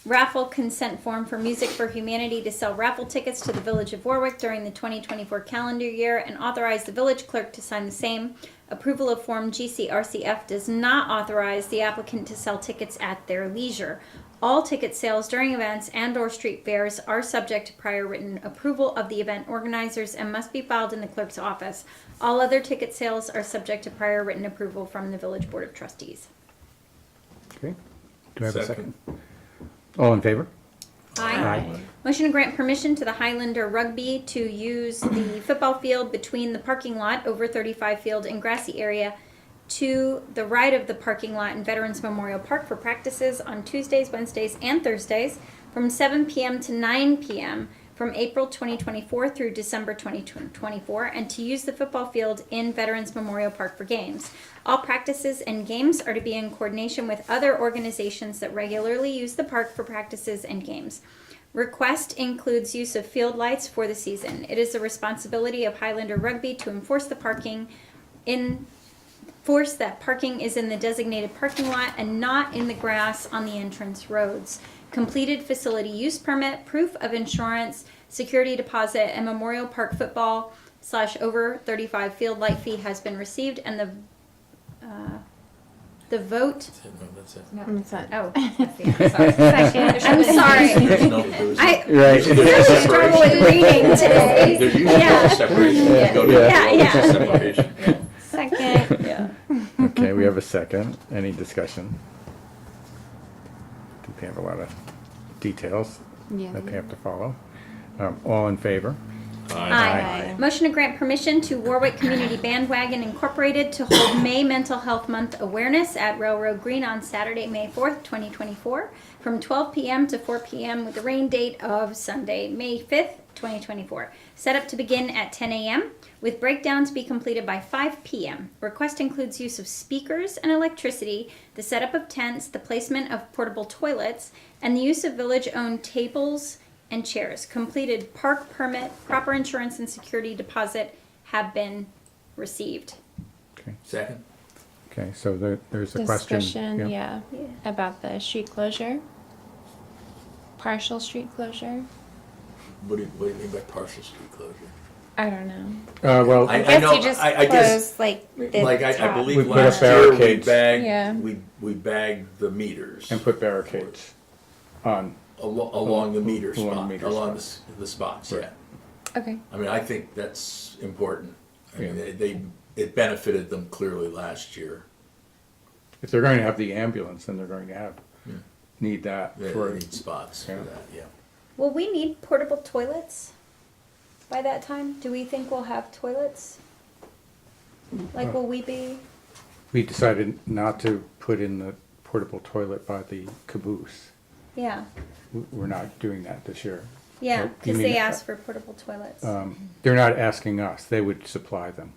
raffle consent form for Music for Humanity to sell raffle tickets to the Village of Warwick during the 2024 calendar year and authorize the village clerk to sign the same. Approval of Form GCRCF does not authorize the applicant to sell tickets at their leisure. All ticket sales during events and/or street fairs are subject to prior written approval of the event organizers and must be filed in the clerk's office. All other ticket sales are subject to prior written approval from the Village Board of Trustees. Okay. Do I have a Second. second? All in favor? Aye. Motion to grant permission to the Highlander Rugby to use the football field between the parking lot, over 35 field and grassy area, to the right of the parking lot in Veterans Memorial Park for practices on Tuesdays, Wednesdays, and Thursdays from 7 p.m. to 9 p.m. from April 2024 through December 2024, and to use the football field in Veterans Memorial Park for games. All practices and games are to be in coordination with other organizations that regularly use the park for practices and games. Request includes use of field lights for the season. It is the responsibility of Highlander Rugby to enforce that parking is in the designated parking lot and not in the grass on the entrance roads. Completed facility use permit, proof of insurance, security deposit, and Memorial Park football / over 35 field light fee has been received, and the vote. That's it. What's that? Oh, that's the end. Sorry. Second. I'm sorry. There's no, there's I Right. really struggle with reading today. There's usually a separation. You go to Yeah, the yeah. separation. Second. Yeah. Okay, we have a second. Any discussion? I think they have a lot of details Yeah. that they have to follow. All in favor? Aye. Motion to grant permission to Warwick Community Bandwagon Incorporated to hold May Mental Health Month Awareness at Railroad Green on Saturday, May 4th, 2024, from 12 p.m. to 4 p.m. with the rain date of Sunday, May 5th, 2024. Set up to begin at 10 a.m. with breakdown to be completed by 5 p.m. Request includes use of speakers and electricity, the setup of tents, the placement of portable toilets, and the use of village-owned tables and chairs. Completed park permit, proper insurance, and security deposit have been received. Okay, Second. okay, so there's a question. Discussion, yeah, about the street closure. Partial street closure. What do you mean by partial street closure? I don't know. Well, I Guess know, you just I guess, close like the I top. believe We put up last year we barricades. bagged, Yeah. we bagged the meters. and put barricades on. Along the meter Along spot, meter along spots. the spots, Right. yeah. Okay. I mean, I think that's important. I mean, Yeah. it benefited them clearly last year. If they're going to have the ambulance, then they're going to need that They for. need spots for Yeah. that, yeah. Will we need portable toilets by that time? Do we think we'll have toilets? Like, will we be? We decided not to put in the portable toilet by the caboose. Yeah. We're not doing that this year. Yeah, You because mean, they asked for portable toilets. They're not asking us, they would supply them,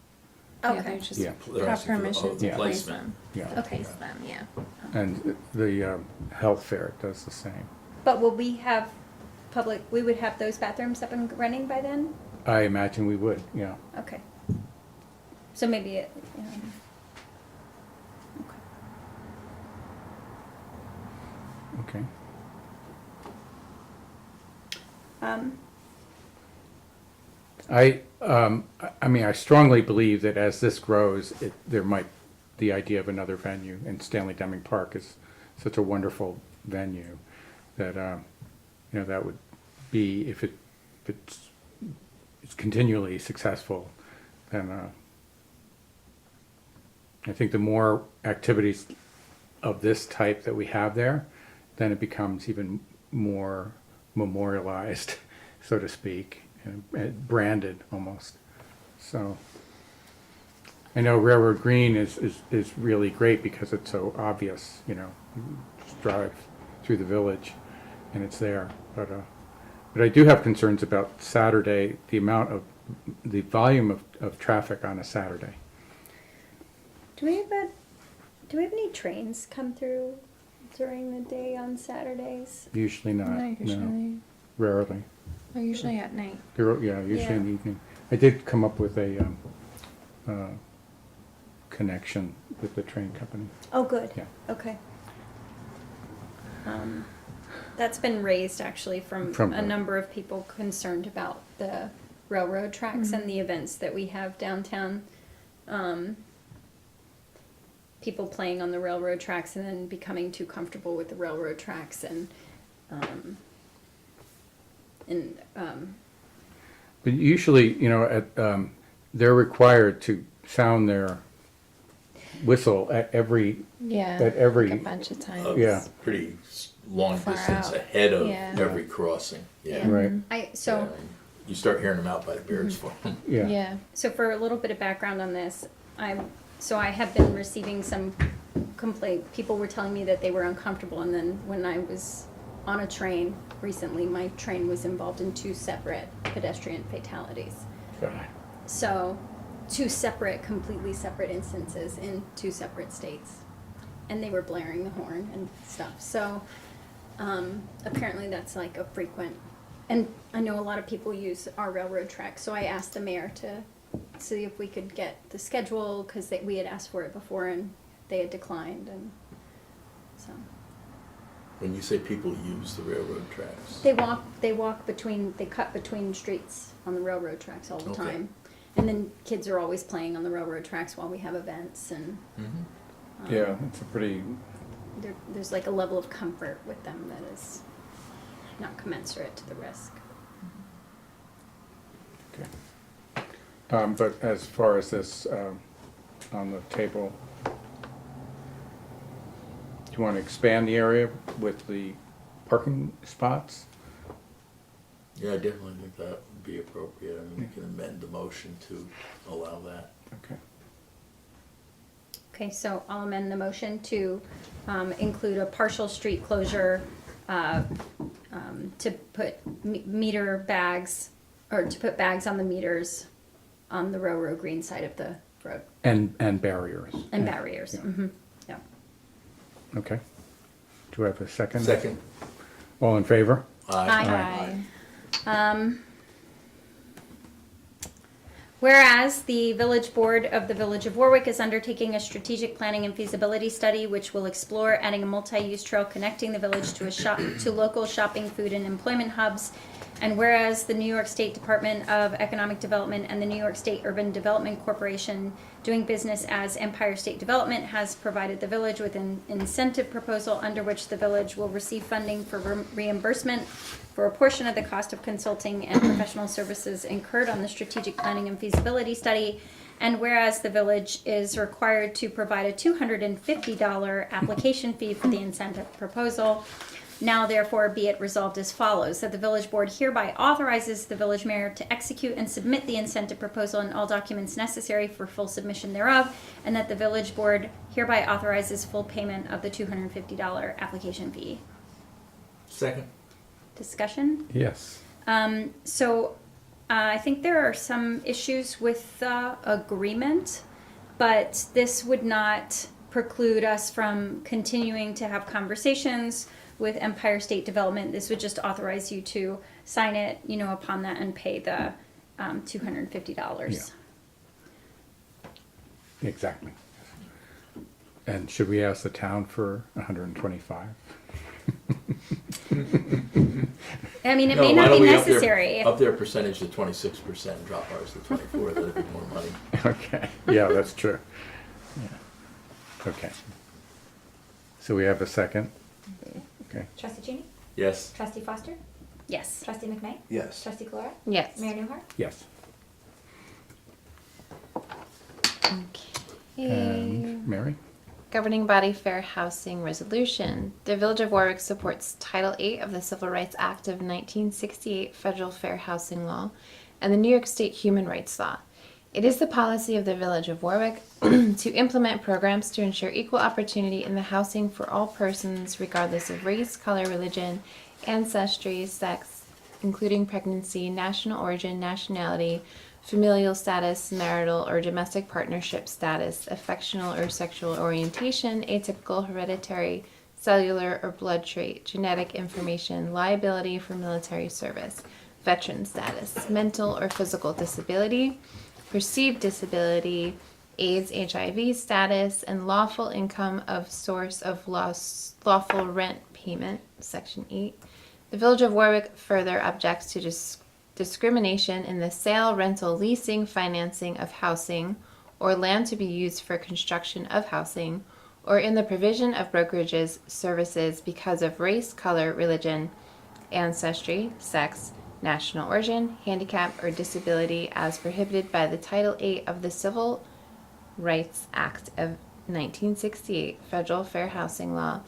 Yeah, they're Okay. just Yeah. They're have asking for the- permission to Yeah. place placement. them. yeah. Place them, yeah. And the health fair does the same. But will we have we would have those bathrooms up and running by then? I imagine we would, yeah. Okay. So maybe it, Okay. I mean, I strongly believe that as this grows, the idea of another venue, and Stanley Deming Park is such a wonderful venue that, that would be, if it's continually successful, then, I think the more activities of this type that we have there, then it becomes even more memorialized, so to speak, and branded almost. So I know Railroad Green is really great because it's so obvious, you just drive through the village and it's there. But I do have concerns about Saturday, the volume of traffic on a Saturday. Do we have any trains come through during the day on Saturdays? Usually not, Not no, usually. rarely. They're usually at night. Yeah, usually Yeah. in the evening. I did come up with a connection with the train company. Oh, good. Yeah. Okay. That's been raised actually from From a the- number of people concerned about the railroad tracks and the events that we have downtown. People playing on the railroad tracks and then becoming too comfortable with the railroad tracks But usually, they're required to sound their whistle at every, Yeah. At every- like a bunch of times. Yeah. Pretty long Far distance out. ahead of Yeah. every crossing, yeah. right, Yeah. You start hearing them out by the Beards Farm. yeah. Yeah. So for a little bit of background on this, I have been receiving some complaint. People were telling me that they were uncomfortable, and then when I was on a train recently, my train was involved in 2 separate pedestrian fatalities. So, 2 completely separate instances in 2 separate states. And they were blaring the horn and stuff. So, apparently that's like a frequent, and I know a lot of people use our railroad tracks, so I asked the mayor to see if we could get the schedule, because we had asked for it before and they had declined, and so. When you say people use the railroad tracks, They cut between streets on the railroad tracks all the Okay. time. And then kids are always playing on the railroad tracks while we have events, and Yeah, it's a pretty, there's like a level of comfort with them that is not commensurate to the risk. okay. But as far as this, on the table, do you want to expand the area with the parking spots? yeah, I definitely think that would be appropriate. I mean, you can amend the motion to allow that. Okay. Okay, so I'll amend the motion to include a partial street closure to put meter bags, or to put bags on the meters on the Railroad Green side of the road, And barriers. and barriers. Yeah. Mhm. Yeah. Okay. Do I have a second? Second. All in favor? Aye. Whereas the Village Board of the Village of Warwick is undertaking a strategic planning and feasibility study which will explore adding a multi-use trail connecting the village to local shopping, food, and employment hubs. And whereas the New York State Department of Economic Development and the New York State Urban Development Corporation, doing business as Empire State Development, has provided the village with an incentive proposal under which the village will receive funding for reimbursement for a portion of the cost of consulting and professional services incurred on the strategic planning and feasibility study. And whereas the village is required to provide a $250 application fee for the incentive proposal, now therefore be it resolved as follows, that the village board hereby authorizes the village mayor to execute and submit the incentive proposal and all documents necessary for full submission thereof, and that the village board hereby authorizes full payment of the $250 application fee. Second. Discussion? Yes. I think there are some issues with the agreement, but this would not preclude us from continuing to have conversations with Empire State Development. This would just authorize you to sign it, upon that, and pay the $250. Yeah. Exactly. And should we ask the town for 125? I mean, it No, may why not don't be we up their- necessary. Up their percentage to 26% and drop ours to 24, that'd be more money. Okay, yeah, that's true. Yeah. Okay. So we have a second? Okay. Trustee Cheney? Yes. Trustee Foster? Yes. Trustee McKnight? Yes. Trustee Calora? Yes. Mayor Newhart? Yes. Okay. And Mary? Governing Body Fair Housing Resolution. The Village of Warwick supports Title VIII of the Civil Rights Act of 1968 Federal Fair Housing Law and the New York State Human Rights Law. It is the policy of the Village of Warwick to implement programs to ensure equal opportunity in the housing for all persons regardless of race, color, religion, ancestry, sex, including pregnancy, national origin, nationality, familial status, marital or domestic partnership status, affectional or sexual orientation, atypical, hereditary, cellular or blood trait, genetic information, liability for military service, veteran status, mental or physical disability, perceived disability, AIDS, HIV status, and lawful income of source of lawful rent payment, Section 8. The Village of Warwick further objects to discrimination in the sale, rental, leasing, financing of housing, or land to be used for construction of housing, or in the provision of brokerages services because of race, color, religion, ancestry, sex, national origin, handicap, or disability as prohibited by the Title VIII of the Civil Rights Act of 1968 Federal Fair Housing Law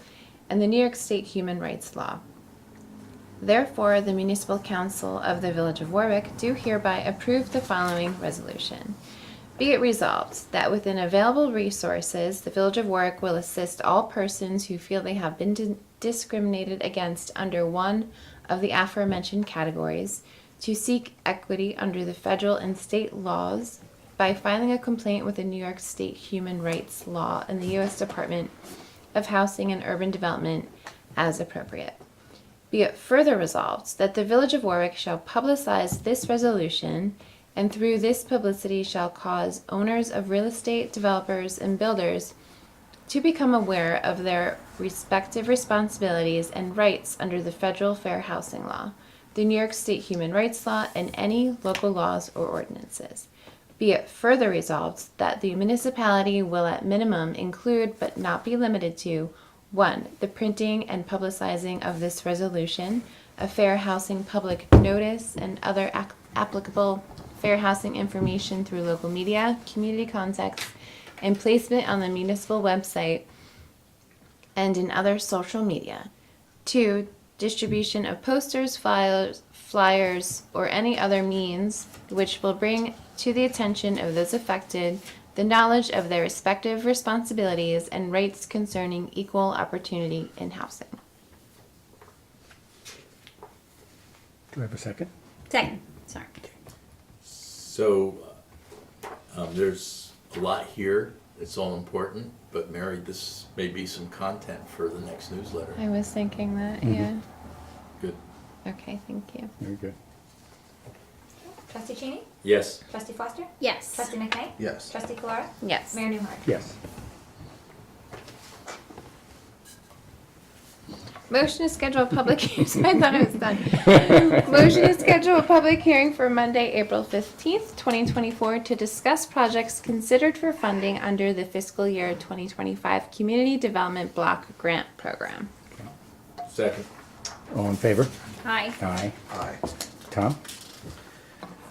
and the New York State Human Rights Law. Therefore, the Municipal Council of the Village of Warwick do hereby approve the following resolution. Be it resolved that within available resources, the Village of Warwick will assist all persons who feel they have been discriminated against under one of the aforementioned categories to seek equity under the federal and state laws by filing a complaint with the New York State Human Rights Law and the U.S. Department of Housing and Urban Development as appropriate. Be it further resolved that the Village of Warwick shall publicize this resolution and through this publicity shall cause owners of real estate, developers, and builders to become aware of their respective responsibilities and rights under the Federal Fair Housing Law, the New York State Human Rights Law, and any local laws or ordinances. Be it further resolved that the municipality will at minimum include, but not be limited to, 1. The printing and publicizing of this resolution, a fair housing public notice, and other applicable fair housing information through local media, community contacts, and placement on the municipal website and in other social media. 2. Distribution of posters, flyers, or any other means which will bring to the attention of those affected the knowledge of their respective responsibilities and rights concerning equal opportunity in housing. Do I have a second? Second. Sorry. So, there's a lot here, it's all important, but Mary, this may be some content for the next newsletter. I was thinking that, Mhm. yeah. Good. Okay, thank you. Very good. Trustee Cheney? Yes. Trustee Foster? Yes. Trustee McKnight? Yes. Trustee Calora? Yes. Mayor Newhart? Yes. Motion to schedule a public hearing. I thought it was done. Motion to schedule a public hearing for Monday, April 15th, 2024 to discuss projects considered for funding under the fiscal year 2025 Community Development Block Grant Program. Second. All in favor? Hi. Aye. Aye. Tom?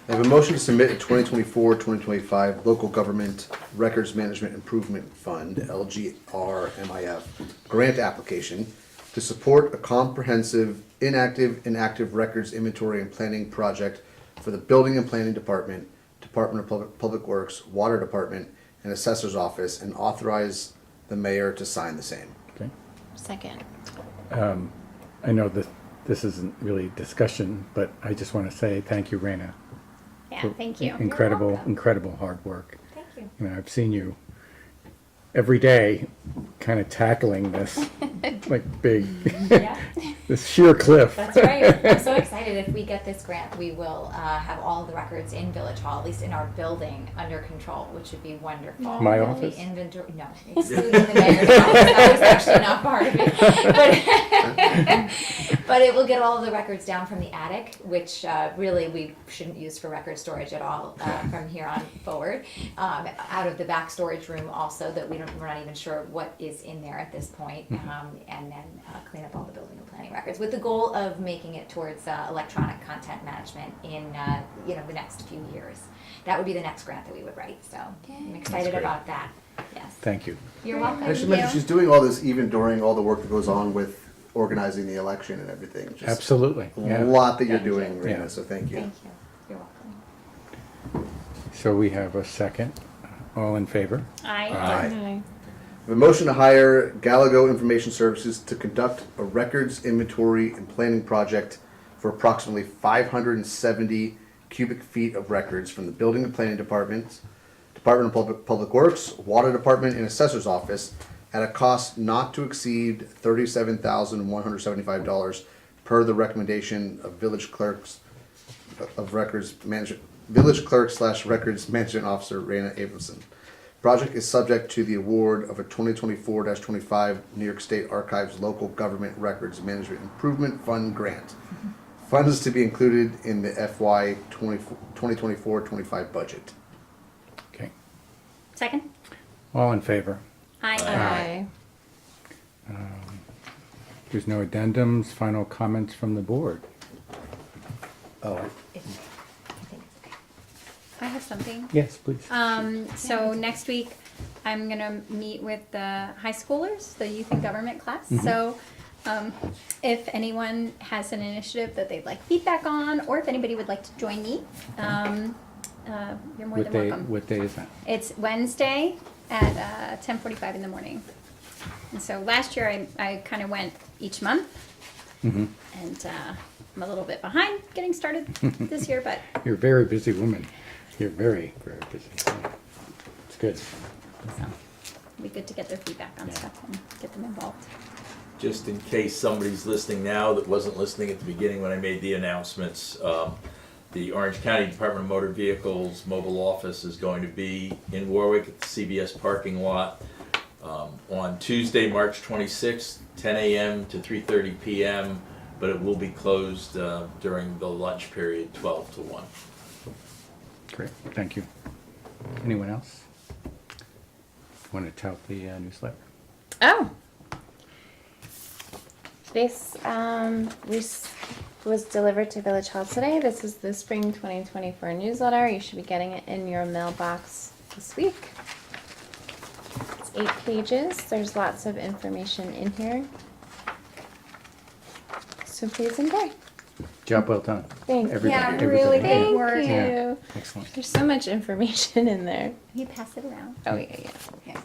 I have a motion to submit a 2024-2025 Local Government Records Management Improvement Fund, LGRMIF, grant application to support a comprehensive inactive and active records inventory and planning project for the Building and Planning Department, Department of Public Works, Water Department, and Assessor's Office, and authorize the mayor to sign the same. Okay. Second. I know that this isn't really discussion, but I just want to say thank you, Raina. Yeah, thank you. Incredible, incredible hard work. Thank you. You know, I've seen you every day kind of tackling this like big, Yeah. this sheer cliff. That's right. I'm so excited. If we get this grant, we will have all the records in Village Hall, at least in our building, under control, which would be wonderful. My We'll office? be inventory, no, excluding the mayor's office. That was actually not part of it. But it will get all of the records down from the attic, which really we shouldn't use for record storage at all from here on forward. Out of the back storage room also, that we're not even sure what is in there at this point. And then clean up all the building and planning records with the goal of making it towards electronic content management in the next few years. That would be the next grant that we would write, so I'm excited great. about that. Yes. Thank you. You're welcome. I should mention, she's doing all this even during all the work that goes on with organizing the election and everything. Just Absolutely. A Yeah. lot that you're Thank you. doing, Rena, Yeah. so thank you. Thank you. You're welcome. So we have a second. All in favor? I. Hi. A motion to hire Galago Information Services to conduct a records inventory and planning project for approximately 570 cubic feet of records from the Building and Planning Department, Department of Public Works, Water Department, and Assessor's Office at a cost not to exceed $37,175 per the recommendation of Village Clerks of Records Management, Village Clerk / Records Management Officer Raina Abramson. Project is subject to the award of a 2024-25 New York State Archives Local Government Records Management Improvement Fund grant. Funds to be included in the FY 2024-25 budget. Okay. Second? All in favor? I. Hi. There's no addendums, final comments from the board. Oh, I have something. Yes, please. So next week, I'm gonna meet with the high schoolers, the youth and government class. So, if anyone has an initiative that they'd like feedback on, or if anybody would like to join me, you're more What than day, welcome. what day is that? It's Wednesday at 10:45 in the morning. And so last year I kind of went each month, Mhm. and I'm a little bit behind getting started this year, but You're a very busy woman. You're very, very busy. It's good. so it'll be good to get their feedback on stuff and get them involved. Just in case somebody's listening now that wasn't listening at the beginning when I made the announcements, the Orange County Department of Motor Vehicles mobile office is going to be in Warwick at the CBS parking lot on Tuesday, March 26th, 10 a.m. to 3:30 p.m., but it will be closed during the lunch period, 12 to 1. Great, thank you. Anyone else? Want to tout the newsletter? Oh. This was delivered to Village Hall today. This is the Spring 2024 newsletter. You should be getting it in your mailbox this week. It's 8 pages. There's lots of information in here. So please enjoy. Job well done. Thank you. Everybody- Yeah, everybody. really Thank good work. you. Yeah. Excellent. There's so much information in there. You pass it around. Oh, yeah. Okay.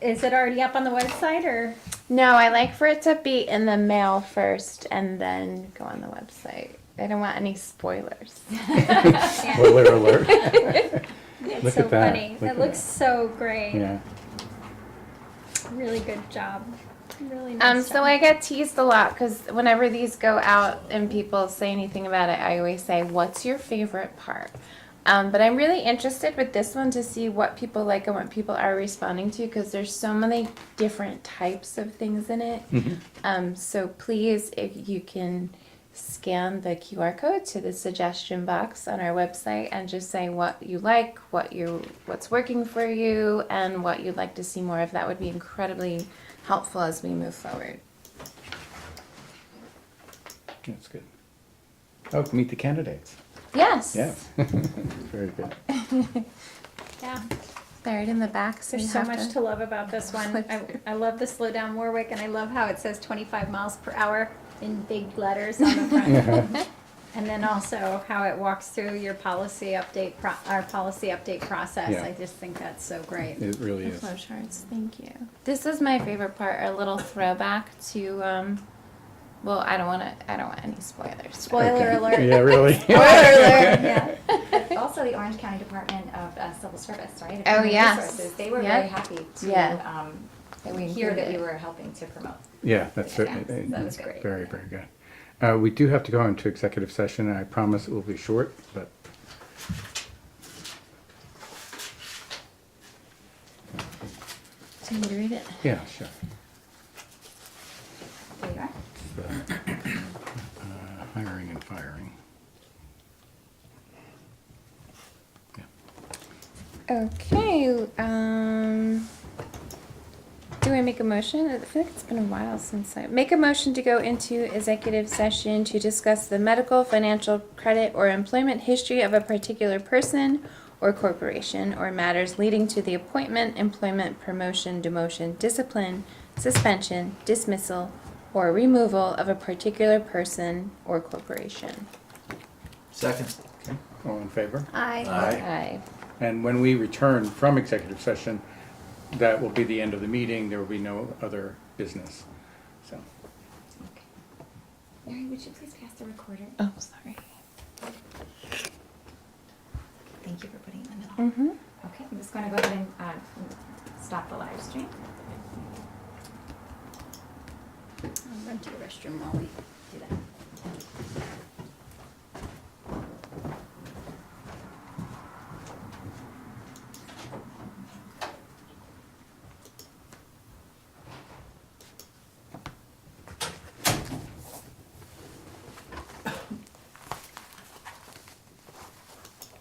Is it already up on the website or? No, I like for it to be in the mail first and then go on the website. I don't want any spoilers. Spoiler alert. It's Look so at that. funny. Look It at looks that. so great. Yeah. Really good job. Really nice So job. I get teased a lot because whenever these go out and people say anything about it, I always say, "What's your favorite part?" But I'm really interested with this one to see what people like and what people are responding to because there's so many different types of things in it. So please, if you can scan the QR code to the suggestion box on our website and just say what you like, what's working for you, and what you'd like to see more of, that would be incredibly helpful as we move forward. That's good. Oh, meet the candidates. Yes. Yeah. Very good. Yeah. Buried in the back. So There's you so have much to love about this one. flip I love the slow down Warwick, and I love how it says 25 miles per hour in big letters on the front. And then also how it walks through your policy update, our policy update process. Yeah. I just think that's so great. It really The is. flow charts. Thank you. This is my favorite part. A little throwback to. Well, I don't want any spoilers. Spoiler Okay. alert. Yeah, really. Spoiler alert. Yeah. Also, the Orange County Department of Civil Service, right? Oh, Human yes. Resources. They were Yep. very happy to Yeah. That we hear that we included. were helping to promote. Yeah, that's Yeah, certainly that was great. very, very good. We do have to go into executive session, and I promise it will be short, but. Do you need to read it? Yeah, sure. There you are. Okay, do I make a motion? I feel like it's been a while since I make a motion to go into executive session to discuss the medical, financial, credit, or employment history of a particular person or corporation, or matters leading to the appointment, employment, promotion, demotion, discipline, suspension, dismissal, or removal of a particular person or corporation. Second. Okay, all in favor? Aye. Aye. And when we return from executive session, that will be the end of the meeting. There will be no other business. So, Mary, would you please pass the recorder? Oh, sorry. Thank you for putting it in the middle. Mm-hmm. Okay, I'm just gonna go ahead and stop the live stream. I'll run to the restroom while we Do that.